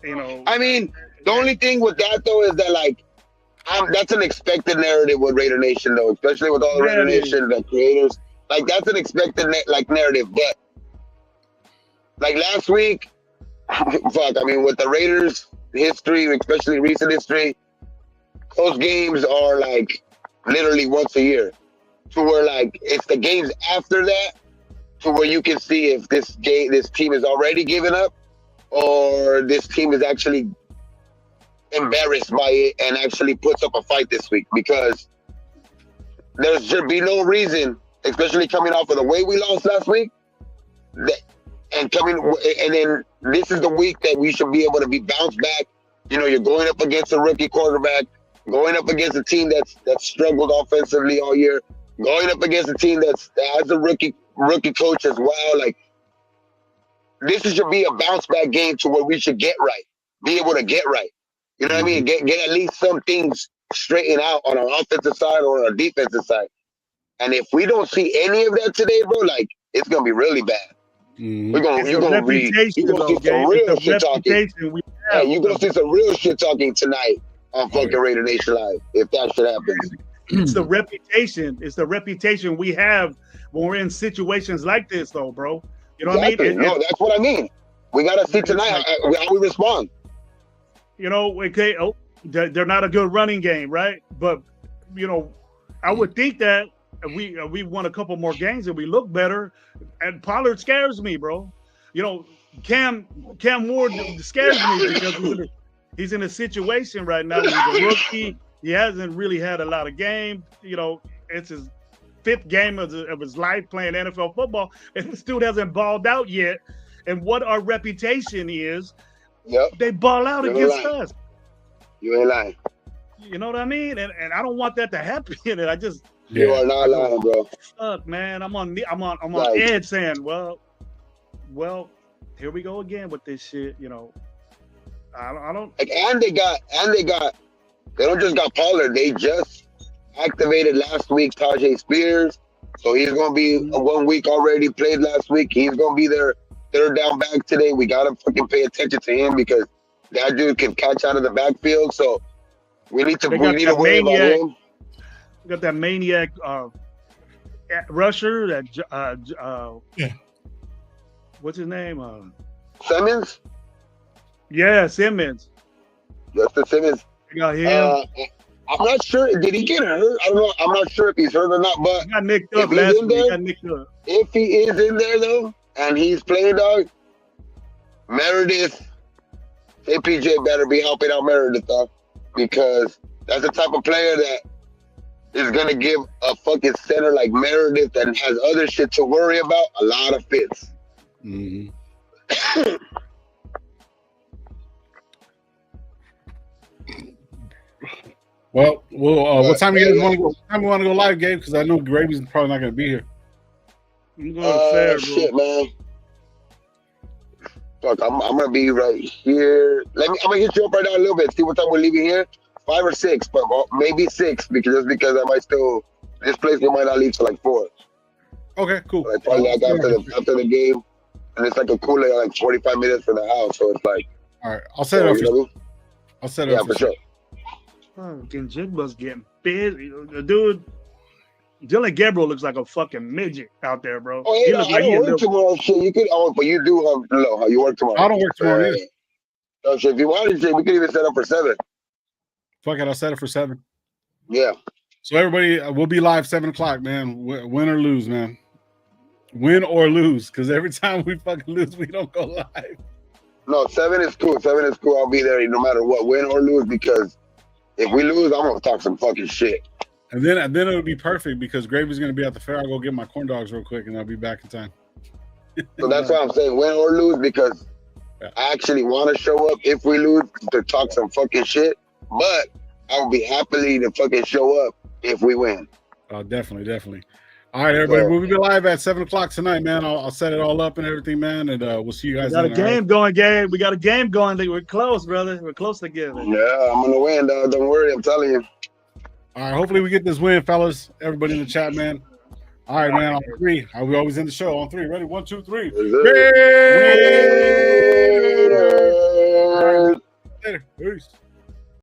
I mean, the only thing with that though is that like that's an expected narrative with Raider Nation though, especially with all the Raider Nation, the creators. Like that's an expected narrative, but like last week, fuck. I mean, with the Raiders' history, especially recent history, those games are like literally once a year. To where like it's the games after that, to where you can see if this team is already given up, or this team is actually embarrassed by it and actually puts up a fight this week. Because there should be no reason, especially coming off of the way we lost last week, and then this is the week that we should be able to be bounced back. You're going up against a rookie quarterback, going up against a team that's struggled offensively all year, going up against a team that has a rookie coach as well. Like this should be a bounce back game to where we should get right, be able to get right. You know what I mean? Get at least some things straightened out on our offensive side or on our defensive side. And if we don't see any of that today, bro, like it's gonna be really bad. You're gonna see some real shit talking. Yeah, you're gonna see some real shit talking tonight on fucking Raider Nation Live if that shit happens. It's the reputation. It's the reputation we have when we're in situations like this, though, bro. You know what I mean? No, that's what I mean. We gotta see tonight how we respond. Okay. Oh, they're not a good running game, right? But I would think that if we won a couple more games and we look better, and Pollard scares me, bro. Cam Ward scares me because he's in a situation right now. He's a rookie. He hasn't really had a lot of games. It's his 5th game of his life playing NFL football, and this dude hasn't balled out yet. And what our reputation is, they ball out against us. You ain't lying. You know what I mean? And I don't want that to happen. And I just you are not lying, bro. Fuck, man. I'm on edge saying, well, here we go again with this shit. I don't. Like, and they don't just got Pollard. They just activated last week Tajay Spears, so he's gonna be 1 week already. Played last week. He's gonna be their third down back today. We gotta fucking pay attention to him because that dude can catch out of the backfield. So we need to worry about him. We got that maniac rusher that what's his name? Simmons. Yeah, Simmons. Justin Simmons. You got him. I'm not sure. Did he get hurt? I don't know. I'm not sure if he's hurt or not. But He got nicked if up he's last in week. He there, got nicked up. if he is in there though, and he's playing, dog, Meredith, APJ better be helping out Meredith, dog, because that's the type of player that is gonna give a fucking center like Meredith that has other shit to worry about a lot of fits. Mm-hmm. Well, what time you guys want to go? What time we want to go live, Gabe? Because I know Gravy's probably not going to be here. I'm going fair, bro. Shit, man. Fuck, I'm gonna be right here. I'm gonna hit you up right now a little bit. See what time we're leaving here. 5 or 6, but maybe 6 because I might still. This place we might not leave till like 4. Okay, cool. Like probably like after the game, and it's like a cool like 45 minutes for the house. So it's like. All right, I'll set it up. I'll set it up for sure. Fucking Jigba's getting busy, dude. Dylan Gabriel looks like a fucking midget out there, bro. Oh yeah, I don't work tomorrow. Shit, you could. Oh, but you do have how you work tomorrow. I don't work tomorrow either. So shit, if you wanted to, we could even set up for 7. Fuck it, I'll set it for 7. Yeah. So everybody, we'll be live 7 o'clock, man. Win or lose, man. Win or lose, because every time we fucking lose, we don't go live. No, 7 is cool. 7 is cool. I'll be there no matter what, win or lose, because if we lose, I'm gonna talk some fucking shit. And then it'll be perfect because Gravy's gonna be at the fair. I'll go get my corn dogs real quick, and I'll be back in time. So that's why I'm saying win or lose, because I actually want to show up if we lose to talk some fucking shit. But I will be happily to fucking show up if we win. Definitely. All right, everybody. We'll be live at 7 o'clock tonight, man. I'll set it all up and everything, man. And we'll see you guys. We got a game going, Gabe. We got a game going. We're close, brother. We're close together. Yeah, I'm gonna win, dog. Don't worry. I'm telling you. All right. Hopefully we get this win, fellas. Everybody in the chat, man. All right, man. On 3. We always end the show on 3. Ready? 1, 2, 3. Later. Later. Peace.